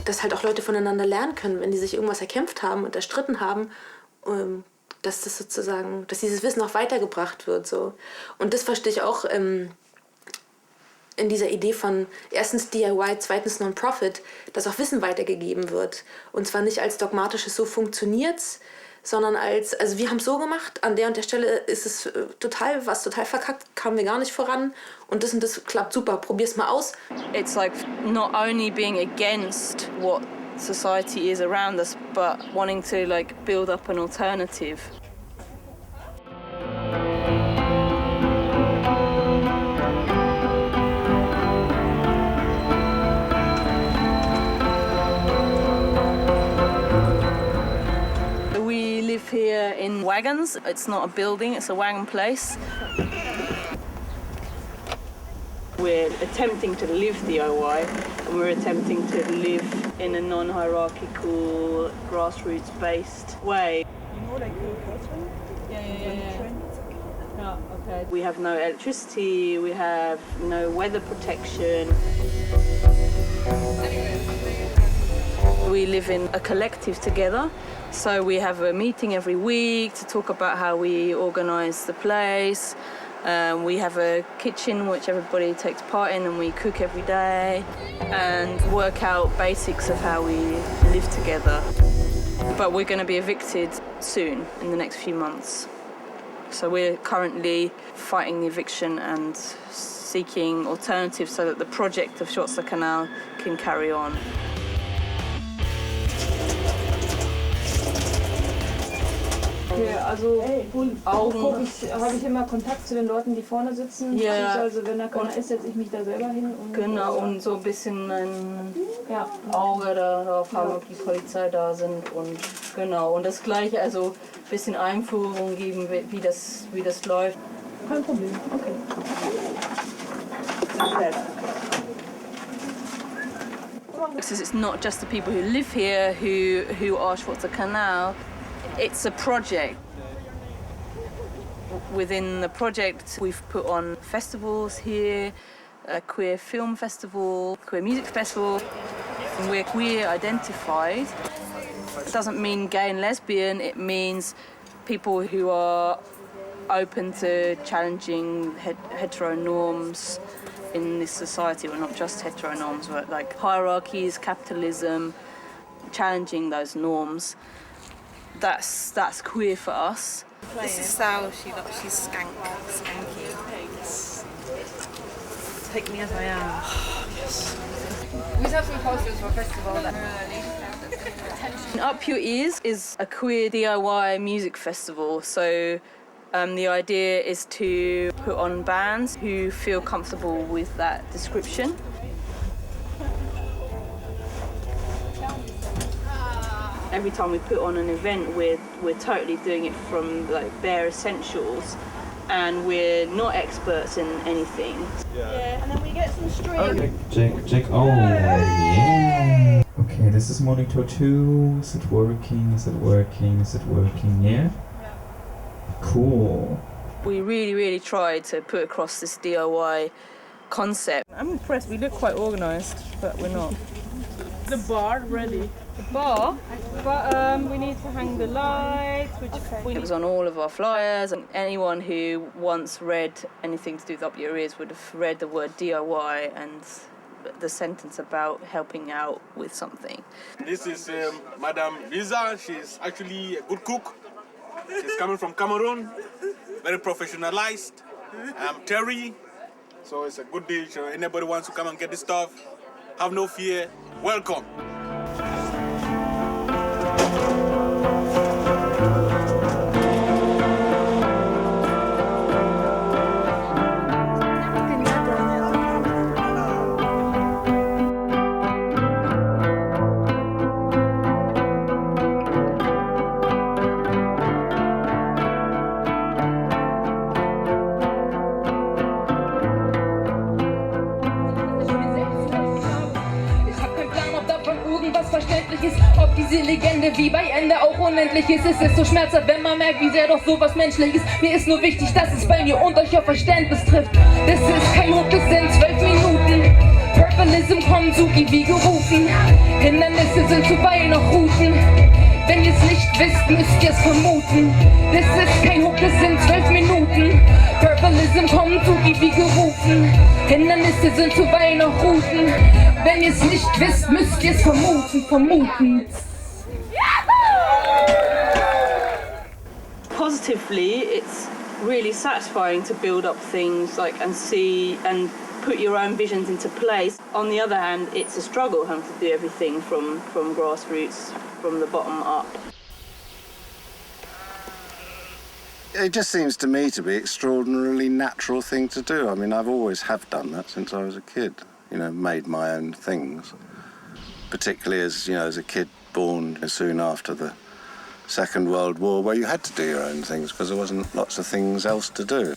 C: Dass halt auch Leute voneinander lernen können, wenn die sich irgendwas erkämpft haben und erstritten haben, dass das sozusagen, dass dieses Wissen auch weitergebracht wird. So. Und das verstehe ich auch in dieser Idee von erstens DIY, zweitens Non-Profit, dass auch Wissen weitergegeben wird. Und zwar nicht als dogmatisches so funktioniert's, sondern also wir haben es so gemacht, an der und der Stelle ist es total verkackt, kamen wir gar nicht voran und das klappt super, probier's mal aus.
N: It's like not only being against what society is around us, but wanting to like build up an alternative. We live here in wagons. It's not a building, it's a wagon place. We're attempting to live DIY and we're attempting to live in a non-hierarchical, grassroots-based way.
I: You know, like the person? Yeah. No, okay.
N: We have no electricity, we have no weather protection. We live in a collective together, so we have a meeting every week to talk about how we organise the place. We have a kitchen which everybody takes part in and we cook every day and work out basics of how we live together. But we're going to be evicted soon, in the next few months. So we're currently fighting the eviction and seeking alternatives so that the project of Ostertag can carry on.
J: Also habe ich immer Kontakt zu den Leuten, die vorne sitzen.
N: Ja.
J: Also wenn da keiner ist, setze ich mich da selber hin. Und
N: Genau, und so ein bisschen ein Auge darauf haben, ob die Polizei da sind. Und genau, und das Gleiche, also ein bisschen Einführung geben, wie das läuft.
J: Kein Problem, okay.
N: It's not just the people who live here who are Ostertag. It's a project. Within the project, we've put on festivals here, a queer film festival, queer music festival. And we're queer identified. It doesn't mean gay and lesbian, it means people who are open to challenging hetero norms in this society. Well, not just hetero norms, but like hierarchies, capitalism, challenging those norms. That's queer for us.
K: This is Sal, she's skanky. Take me as I am. Yes. We have some posters for a festival that
N: Up Your Ears is a queer DIY music festival, so the idea is to put on bands who feel comfortable with that description. Every time we put on an event, we're totally doing it from like bare essentials, and we're not experts in anything.
J: Yeah, and then we get some string.
U: Check. Oh, yeah. Okay, this is monitor 2. Is it working? Yeah. Cool.
N: We really tried to put across this DIY concept.
J: I'm impressed. We look quite organised, but we're not. The bar ready. The bar, but we need to hang the lights.
N: It was on all of our flyers, and anyone who once read anything to do with Up Your Ears would have read the word DIY and the sentence about helping out with something.
V: This is Madame Lisa. She's actually a good cook. She's coming from Cameroon, very professionalized. I'm Terry, so it's a good dish. Anybody wants to come and get this stuff, have no fear, welcome.
Y: Diese Legende wie bei Ende auch unendlich ist. Es ist so schmerzhaft, wenn man merkt, wie sehr doch sowas menschlich ist. Mir ist nur wichtig, dass es bei mir und euch auf Verständnis trifft. Das ist kein Hook, das sind 12 Minuten. Purpleism kommt Suki wie gerufen. Hindernisse sind zuweilen noch Routen. Wenn ihr es nicht wisst, müsst ihr es vermuten. Das ist kein Hook, das sind 12 Minuten. Purpleism kommt Suki wie gerufen. Hindernisse sind zuweilen noch Routen. Wenn ihr es nicht wisst, müsst ihr es vermuten.
N: Positively, it's really satisfying to build up things like and see and put your own visions into place. On the other hand, it's a struggle having to do everything from grassroots, from the bottom up.
Z: It just seems to me to be an extraordinarily natural thing to do. I mean, I've always have done that since I was a kid. You know, made my own things. Particularly as a kid born soon after the Second World War, where you had to do your own things because there wasn't lots of things else to do.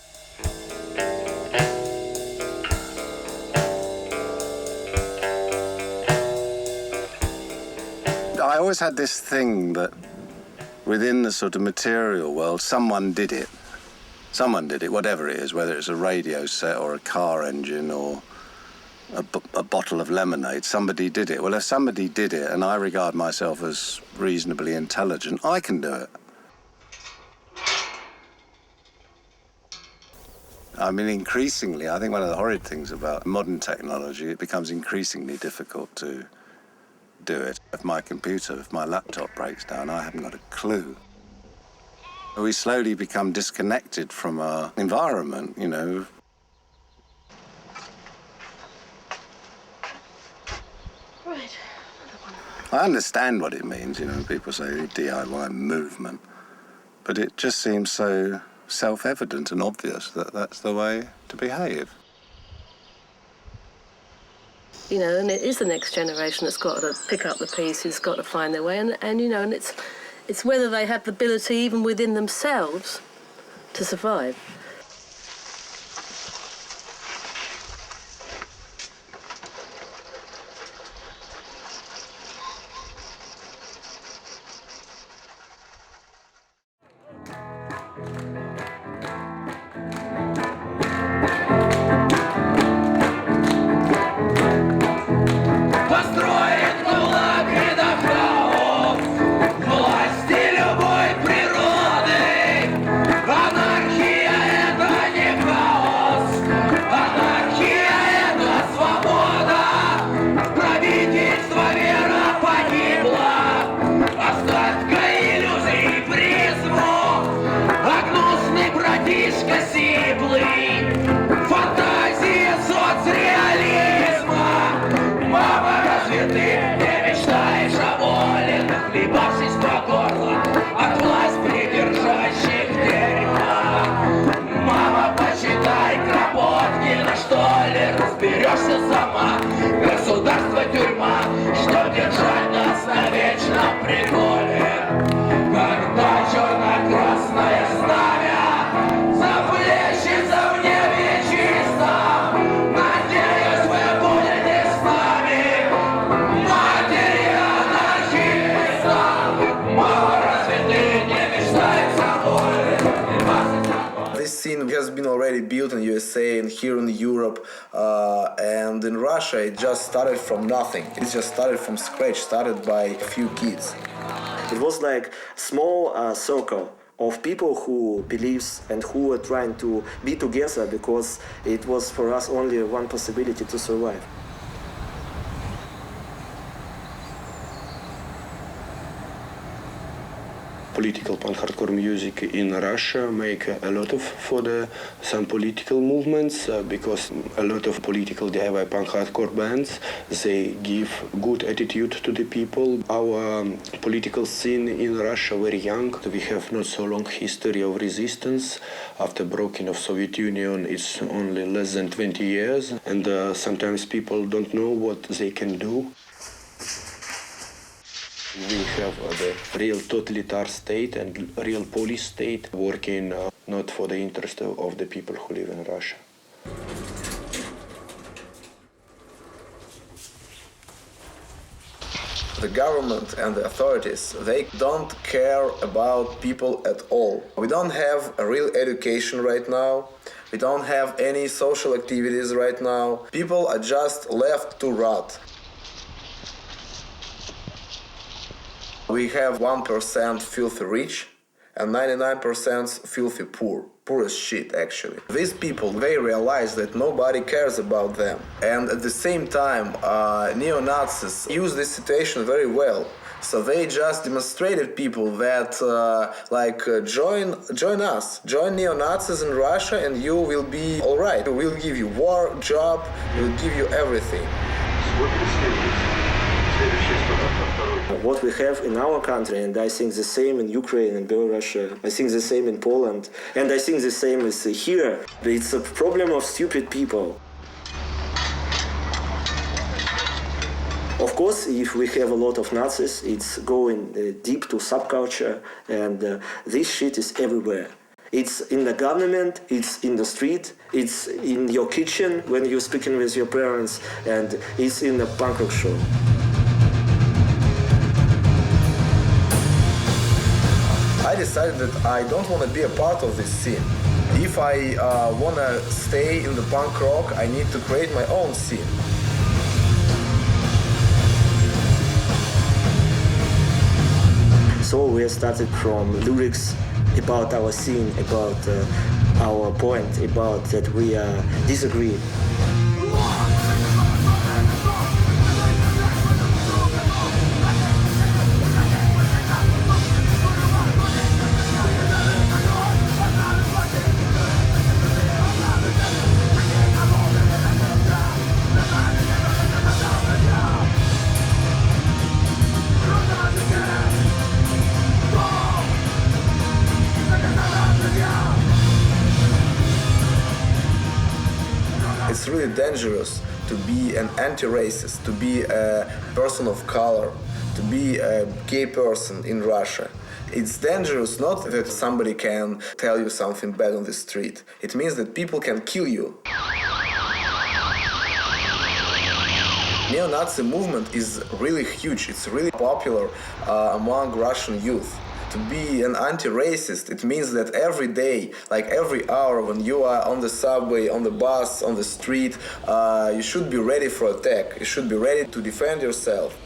Z: I always had this thing that within the sort of material world, someone did it. Someone did it, whatever it is, whether it's a radio set or a car engine or a bottle of lemonade, somebody did it. Well, if somebody did it, and I regard myself as reasonably intelligent, I can do it. I mean, increasingly, I think one of the horrid things about modern technology, it becomes increasingly difficult to do it. If my laptop breaks down, I haven't got a clue. We slowly become disconnected from our environment, you know. I understand what it means, you know, people say DIY movement, but it just seems so self-evident and obvious that that's the way to behave.
A: You know, and it is the next generation that's got to pick up the piece, who's got to find their way, and you know, and it's whether they have the ability even within themselves to survive.
E: Государство тюрьма, что держать нас на вечном приколе. Когда черно-красное знамя заплещется в небе чисто, надеюсь, вы будете с нами, матери анархиста. Мама, разве ты не мечтаешь о воле?
F: This scene has been already built in USA and here in Europe, and in Russia it just started from nothing. It just started from scratch, started by a few kids.
T: It was like small circle of people who believes and who were trying to be together because it was for us only one possibility to survive.
W: Political punk hardcore music in Russia make a lot of for some political movements because a lot of political DIY punk hardcore bands, they give good attitude to the people. Our political scene in Russia very young. We have not so long history of resistance. After breaking of Soviet Union, it's only less than 20 years, and sometimes people don't know what they can do. We have the real totalitarian state and real police state working not for the interest of the people who live in Russia.
F: The government and the authorities, they don't care about people at all. We don't have a real education right now. We don't have any social activities right now. People are just left to rot. We have 1% filthy rich and 99% filthy poor. Poor as shit, actually. These people, they realize that nobody cares about them. And at the same time, neo-Nazis use this situation very well. So they just demonstrated people that, join us, join neo-Nazis in Russia and you will be alright. We'll give you work, job, we'll give you everything.
T: What we have in our country, and I think the same in Ukraine and Belarus, I think the same in Poland, and I think the same is here. It's a problem of stupid people. Of course, if we have a lot of Nazis, it's going deep to subculture, and this shit is everywhere. It's in the government, it's in the street, it's in your kitchen when you're speaking with your parents, and it's in the punk rock show.
F: I decided that I don't want to be a part of this scene. If I want to stay in the punk rock, I need to create my own scene.
T: So we started from lyrics about our scene, about our point, about that we disagree.
F: dangerous to be an anti-racist, to be a person of color, to be a gay person in Russia. It's dangerous not that somebody can tell you something bad on the street. It means that people can kill you. Neo-Nazi movement is really huge. It's really popular among Russian youth. To be an anti-racist, it means that every day, like every hour when you are on the subway, on the bus, on the street, you should be ready for attack. You should be ready to defend yourself.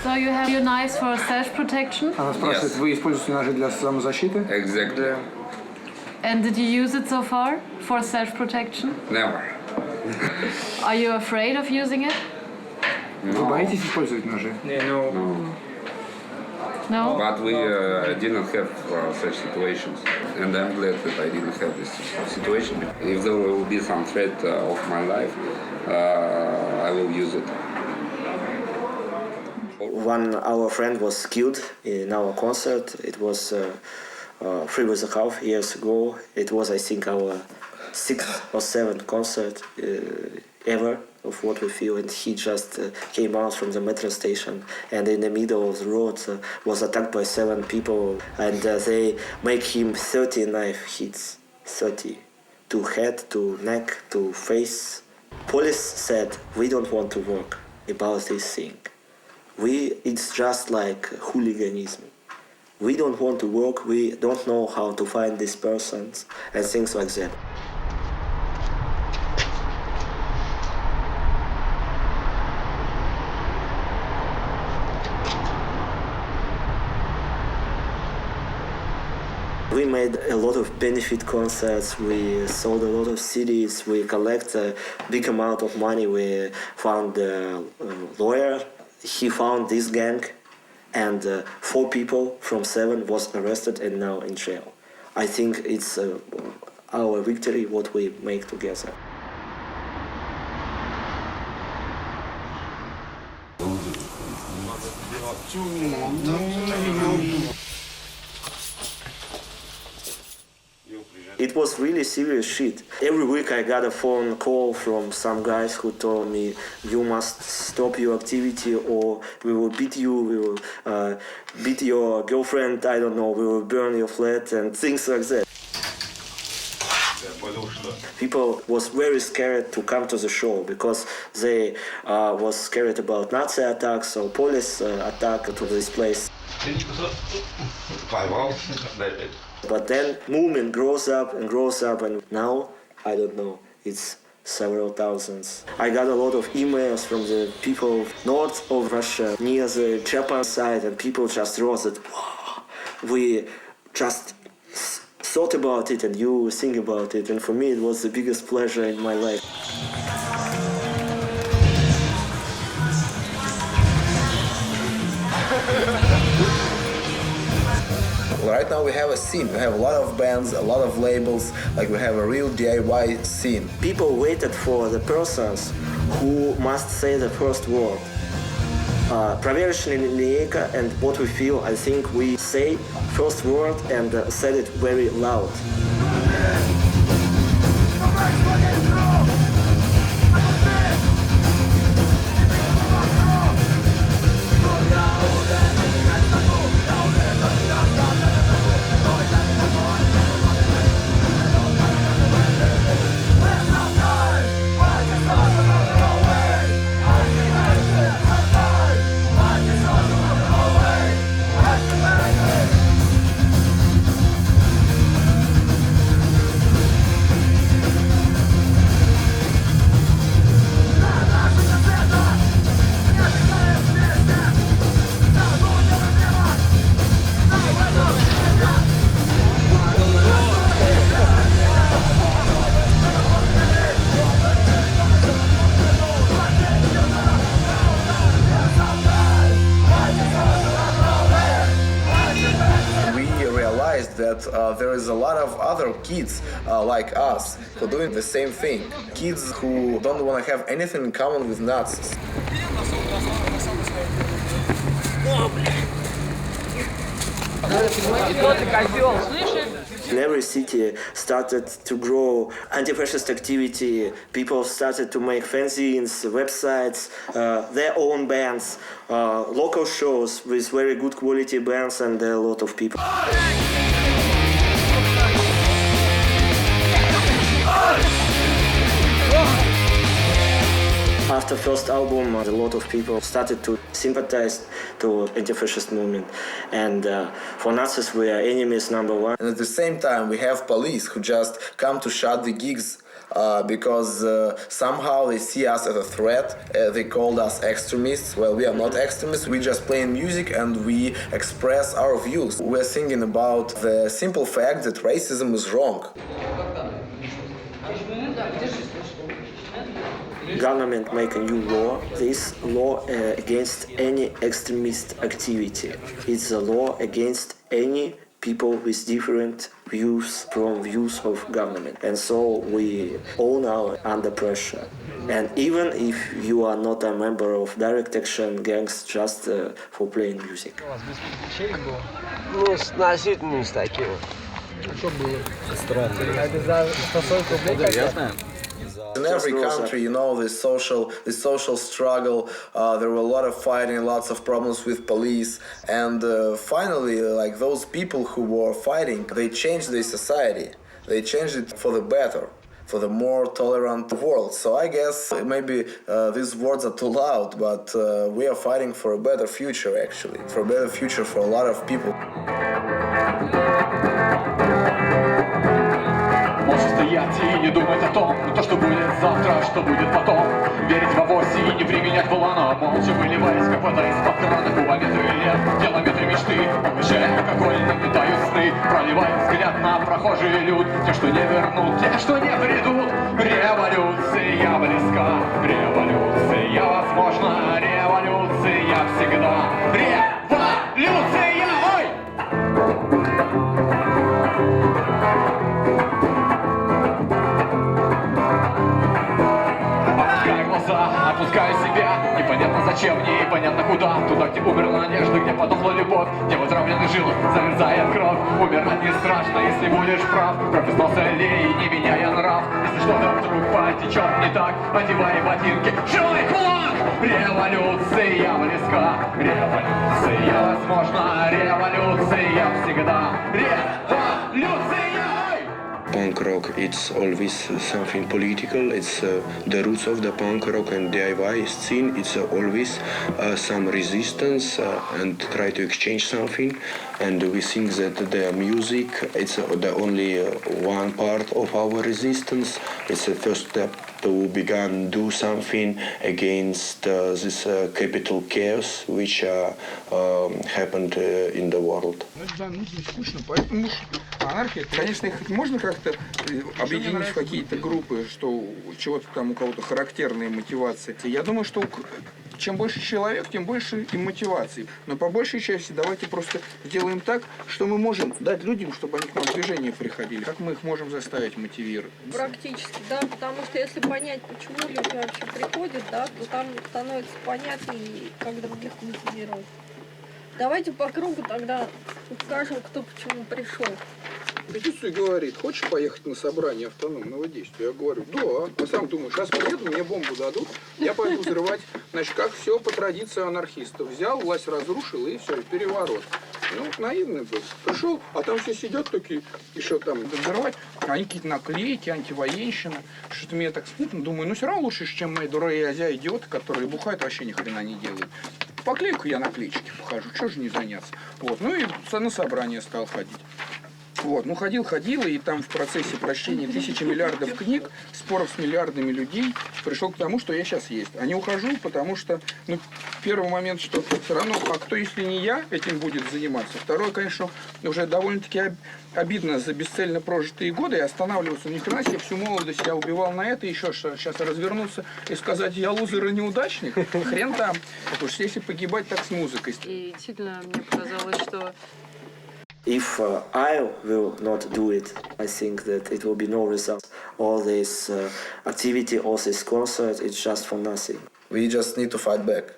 B: So you have your knives for self-protection?
D: Она спрашивает, вы используете ножи для самозащиты?
L: Exactly.
B: And did you use it so far for self-protection?
L: Never.
B: Are you afraid of using it?
D: Вы боитесь использовать ножи?
B: No?
L: But we didn't have such situations. And I'm glad that I didn't have this situation. If there will be some threat of my life, I will use it.
T: When our friend was killed in our concert, it was 3.5 years ago. It was, I think, our 6th or 7th concert ever of What We Feel, and he just came out from the metro station and in the middle of the road was attacked by 7 people, and they make him 30 knife hits, 30, to head, to neck, to face. Police said, we don't want to work about this thing. It's just like hooliganism. We don't want to work, we don't know how to find these persons, and things like that. We made a lot of benefit concerts, we sold a lot of CDs, we collect a big amount of money. We found a lawyer, he found this gang, and 4 people from 7 was arrested and now in jail. I think it's our victory, what we make together. It was really serious shit. Every week I got a phone call from some guys who told me, you must stop your activity or we will beat you, we will beat your girlfriend, I don't know, we will burn your flat and things like that. People was very scared to come to the show because they was scared about Nazi attacks or police attack to this place. But then movement grows up and now, I don't know, it's several thousands. I got a lot of emails from the people north of Russia, near the Japan side, and people just wrote that, wow, we just thought about it and you think about it, and for me it was the biggest pleasure in my life.
F: Right now we have a scene, we have a lot of bands, a lot of labels, like we have a real DIY scene.
T: People waited for the persons who must say the first word. Проверочная линейка and What We Feel, I think we say first word and said it very loud.
F: That there is a lot of other kids like us who are doing the same thing. Kids who don't want to have anything in common with Nazis.
T: In every city started to grow anti-fascist activity. People started to make fanzines, websites, their own bands, local shows with very good quality bands and a lot of people. After first album, a lot of people started to sympathize to anti-fascist movement, and for Nazis we are enemies number one.
F: And at the same time, we have police who just come to shut the gigs because somehow they see us as a threat. They called us extremists. Well, we are not extremists. We just play music and we express our views. We're singing about the simple fact that racism is wrong.
T: Government make a new law. This law against any extremist activity. It's a law against any people with different views from views of government. And so we all now under pressure. And even if you are not a member of direct action gangs just for playing music.
G: Ну, сносительные такие. Что было?
F: In every country, you know, the social struggle. There were a lot of fighting, lots of problems with police, and finally, like those people who were fighting, they changed the society. They changed it for the better, for the more tolerant world. So I guess maybe these words are too loud, but we are fighting for a better future, actually, for a better future for a lot of people.
O: Стоять и не думать о том, то, что будет завтра, что будет потом. Верить в авось и не применять плана, молча выливаясь, как вода из-под крана. Кубометры лет, километры мечты, поглощая алкоголь, наметают сны, проливая взгляд на прохожий люд. Те, что не вернут, те, что не придут. Революция близка, революция возможна, революция всегда. Революция, ой! Отпускаю себя, непонятно зачем, непонятно куда. Туда, где умерла надежда, где подохла любовь, где в отравленных жилах замерзает кровь. Умирать не страшно, если будешь прав. Прописался ли, не меняя нрав. Если что-то вдруг потечет не так, одевай ботинки, живой кулак. Революция близка, революция возможна, революция всегда. Революция!
W: Punk rock, it's always something political. It's the roots of the punk rock and DIY scene. It's always some resistance and try to exchange something. And we think that the music, it's the only one part of our resistance. It's the first step to begin do something against this capital chaos which happened in the world.
D: Анархия, конечно, их можно как-то объединить в какие-то группы, что чего-то там у кого-то характерные мотивации. Я думаю, что чем больше человек, тем больше и мотиваций. Но по большей части давайте просто сделаем так, что мы можем дать людям, чтобы они к нам в движение приходили. Как мы их можем заставить мотивировать?
J: Практически, да, потому что если понять, почему люди вообще приходят, да, то там становится понятнее, как других мотивировать. Давайте по кругу тогда скажем, кто почему пришел.
D: Конституция говорит, хочешь поехать на собрание автономного действия? Я говорю, да. А сам думаю, сейчас приеду, мне бомбу дадут, я пойду взрывать. Значит, как все по традиции анархистов. Взял, власть разрушил, и все, и переворот. Ну, наивный был. Пришел, а там все сидят такие, и что там, взрывать? Они какие-то наклейки, антивоенщина. Что-то мне так смутно. Думаю, ну все равно лучше, чем мои дуры-идиоты, которые бухают, вообще ни хрена не делают. Поклейку я наклеечки похожу, что же не заняться. Вот, ну и на собрание стал ходить. Вот, ну ходил, и там в процессе прочтения 1000 миллиардов книг, споров с миллиардами людей, пришел к тому, что я сейчас есть. А не ухожу, потому что, ну, первый момент, что все равно, а кто, если не я, этим будет заниматься? Второе, конечно, уже довольно-таки обидно за бесцельно прожитые годы и останавливаться. Ни хрена себе, всю молодость я убивал на это, еще сейчас развернуться и сказать, я лузер и неудачник, хрен там. Потому что если погибать, так с музыкой.
M: И действительно, мне показалось, что
T: if I will not do it, I think that it will be no result. All this activity, all this concert, it's just for nothing.
F: We just need to fight back.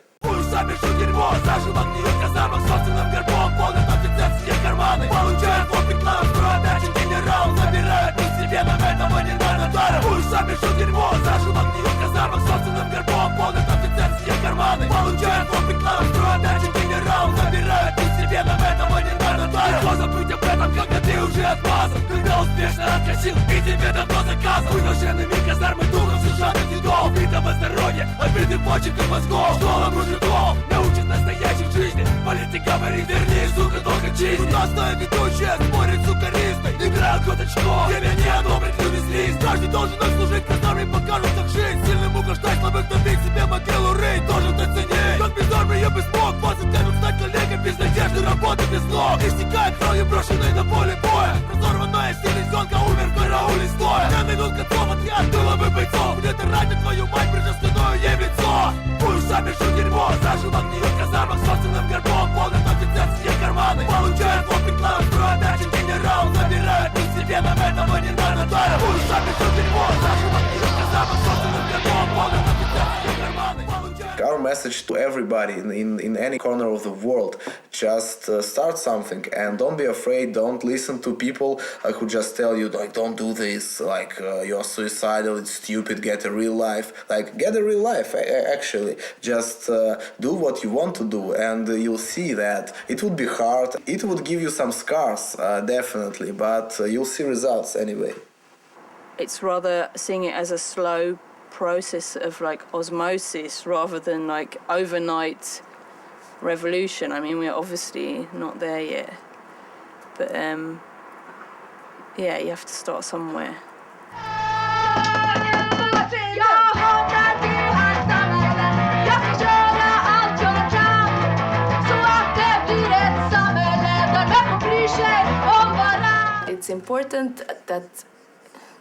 E: офицер все карманы. Получают опыт класс, строят дачи генерал. Забирают их себе, нам этого не надо даром. Пусть сам решу дерьмо, зажил огниё в казармах собственным гербом. Полный офицер все карманы. Получают опыт класс, строят дачи генерал. Забирают их себе, нам этого не надо даром. Легко забыть об этом, когда ты уже отмазан. Когда успешно откосил и тебе давно заказан. Выношенными казармы духом сержантов дедов. Битого здоровья, обиды почек и мозгов. Школа мужиков научит настоящей жизни. Политика говорит, вернее, сука, только честь. Туда стоит ведущая, спорит сукаристы. Играют коточков, тебя не одобрит люди злись. Каждый должен отслужить, казарме покажут, как жить. Сильным угождать, слабых топить, себе могилу рыть. Тоже ты цени, как без армии я бы смог. 20 лет стать коллегой, без надежды, работы без ног. Истекает кровью, брошенной на поле боя. Разорванная селезенка, умер в карауле стоя. 5 минут готов, отряд было бы бойцов. Где-то ранит твою мать, прижастную ей в лицо. Пусть сами шут дерьмо, зажил огниё в казармах собственным гербом. Полный офицер все карманы. Получают опыт класс, строят дачи генерал. Забирают их себе, нам этого не надо даром. Пусть сами шут дерьмо, зажил огниё в казармах собственным гербом. Полный офицер все карманы.
F: Our message to everybody in any corner of the world, just start something and don't be afraid, don't listen to people who just tell you like don't do this, like you're suicidal, it's stupid, get a real life. Like get a real life actually, just do what you want to do and you'll see that it would be hard, it would give you some scars definitely, but you'll see results anyway.
N: It's rather seeing it as a slow process of like osmosis rather than like overnight revolution. I mean, we're obviously not there yet, but yeah, you have to start somewhere.
I: It's important that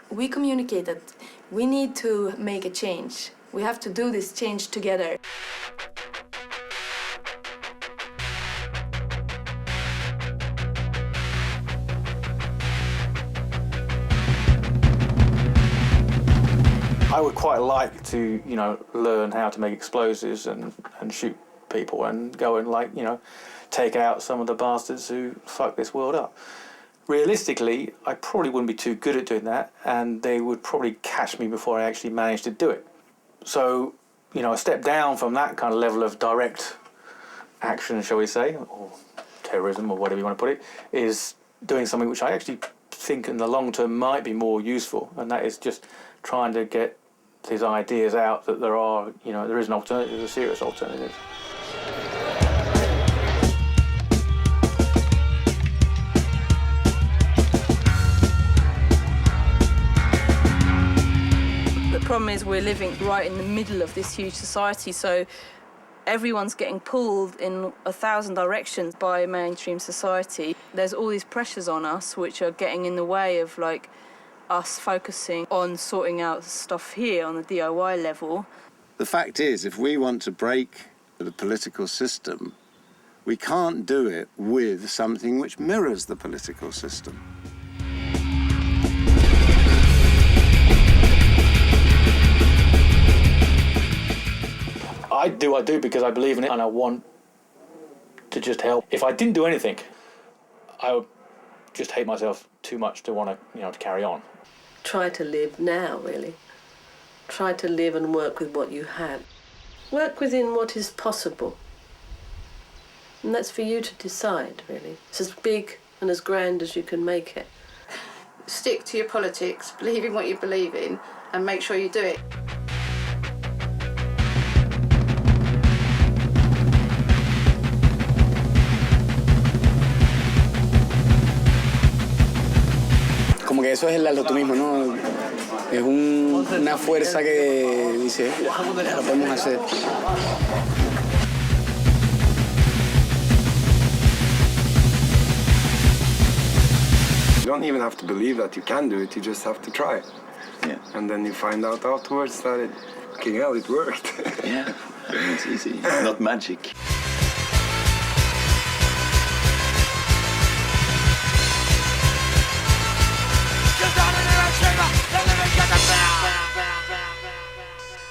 I: we communicate that we need to make a change. We have to do this change together.
H: I would quite like to, you know, learn how to make explosives and shoot people and go and, like, you know, take out some of the bastards who fuck this world up. Realistically, I probably wouldn't be too good at doing that, and they would probably catch me before I actually managed to do it. So, you know, a step down from that kind of level of direct action, shall we say, or terrorism, or whatever you want to put it, is doing something which I actually think in the long term might be more useful, and that is just trying to get these ideas out that there are, you know, there is an alternative, a serious alternative.
N: The problem is we're living right in the middle of this huge society, so everyone's getting pulled in 1,000 directions by mainstream society. There's all these pressures on us which are getting in the way of like us focusing on sorting out stuff here on the DIY level.
Z: The fact is, if we want to break the political system, we can't do it with something which mirrors the political system.
H: I do because I believe in it and I want to just help. If I didn't do anything, I would just hate myself too much to want to, you know, to carry on.
A: Try to live now, really. Try to live and work with what you have. Work within what is possible. And that's for you to decide, really. It's as big and as grand as you can make it.
K: Stick to your politics, believe in what you believe in, and make sure you do it.
P: Como que eso es el optimismo, ¿no? Es una fuerza que dice, lo podemos hacer.
W: You don't even have to believe that you can do it, you just have to try.
Z: Yeah.
W: And then you find out afterwards that it worked.
Z: Yeah, it's easy, it's not magic.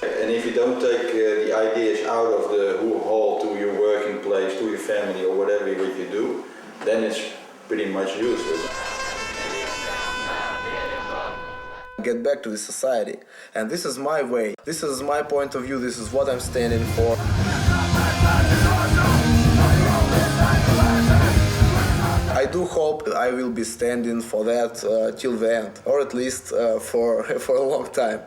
Q: And if you don't take the ideas out of the hall to your working place, to your family or whatever you do, then it's pretty much useless.
F: Get back to the society, and this is my way, this is my point of view, this is what I'm standing for. I do hope I will be standing for that till the end, or at least for a long time.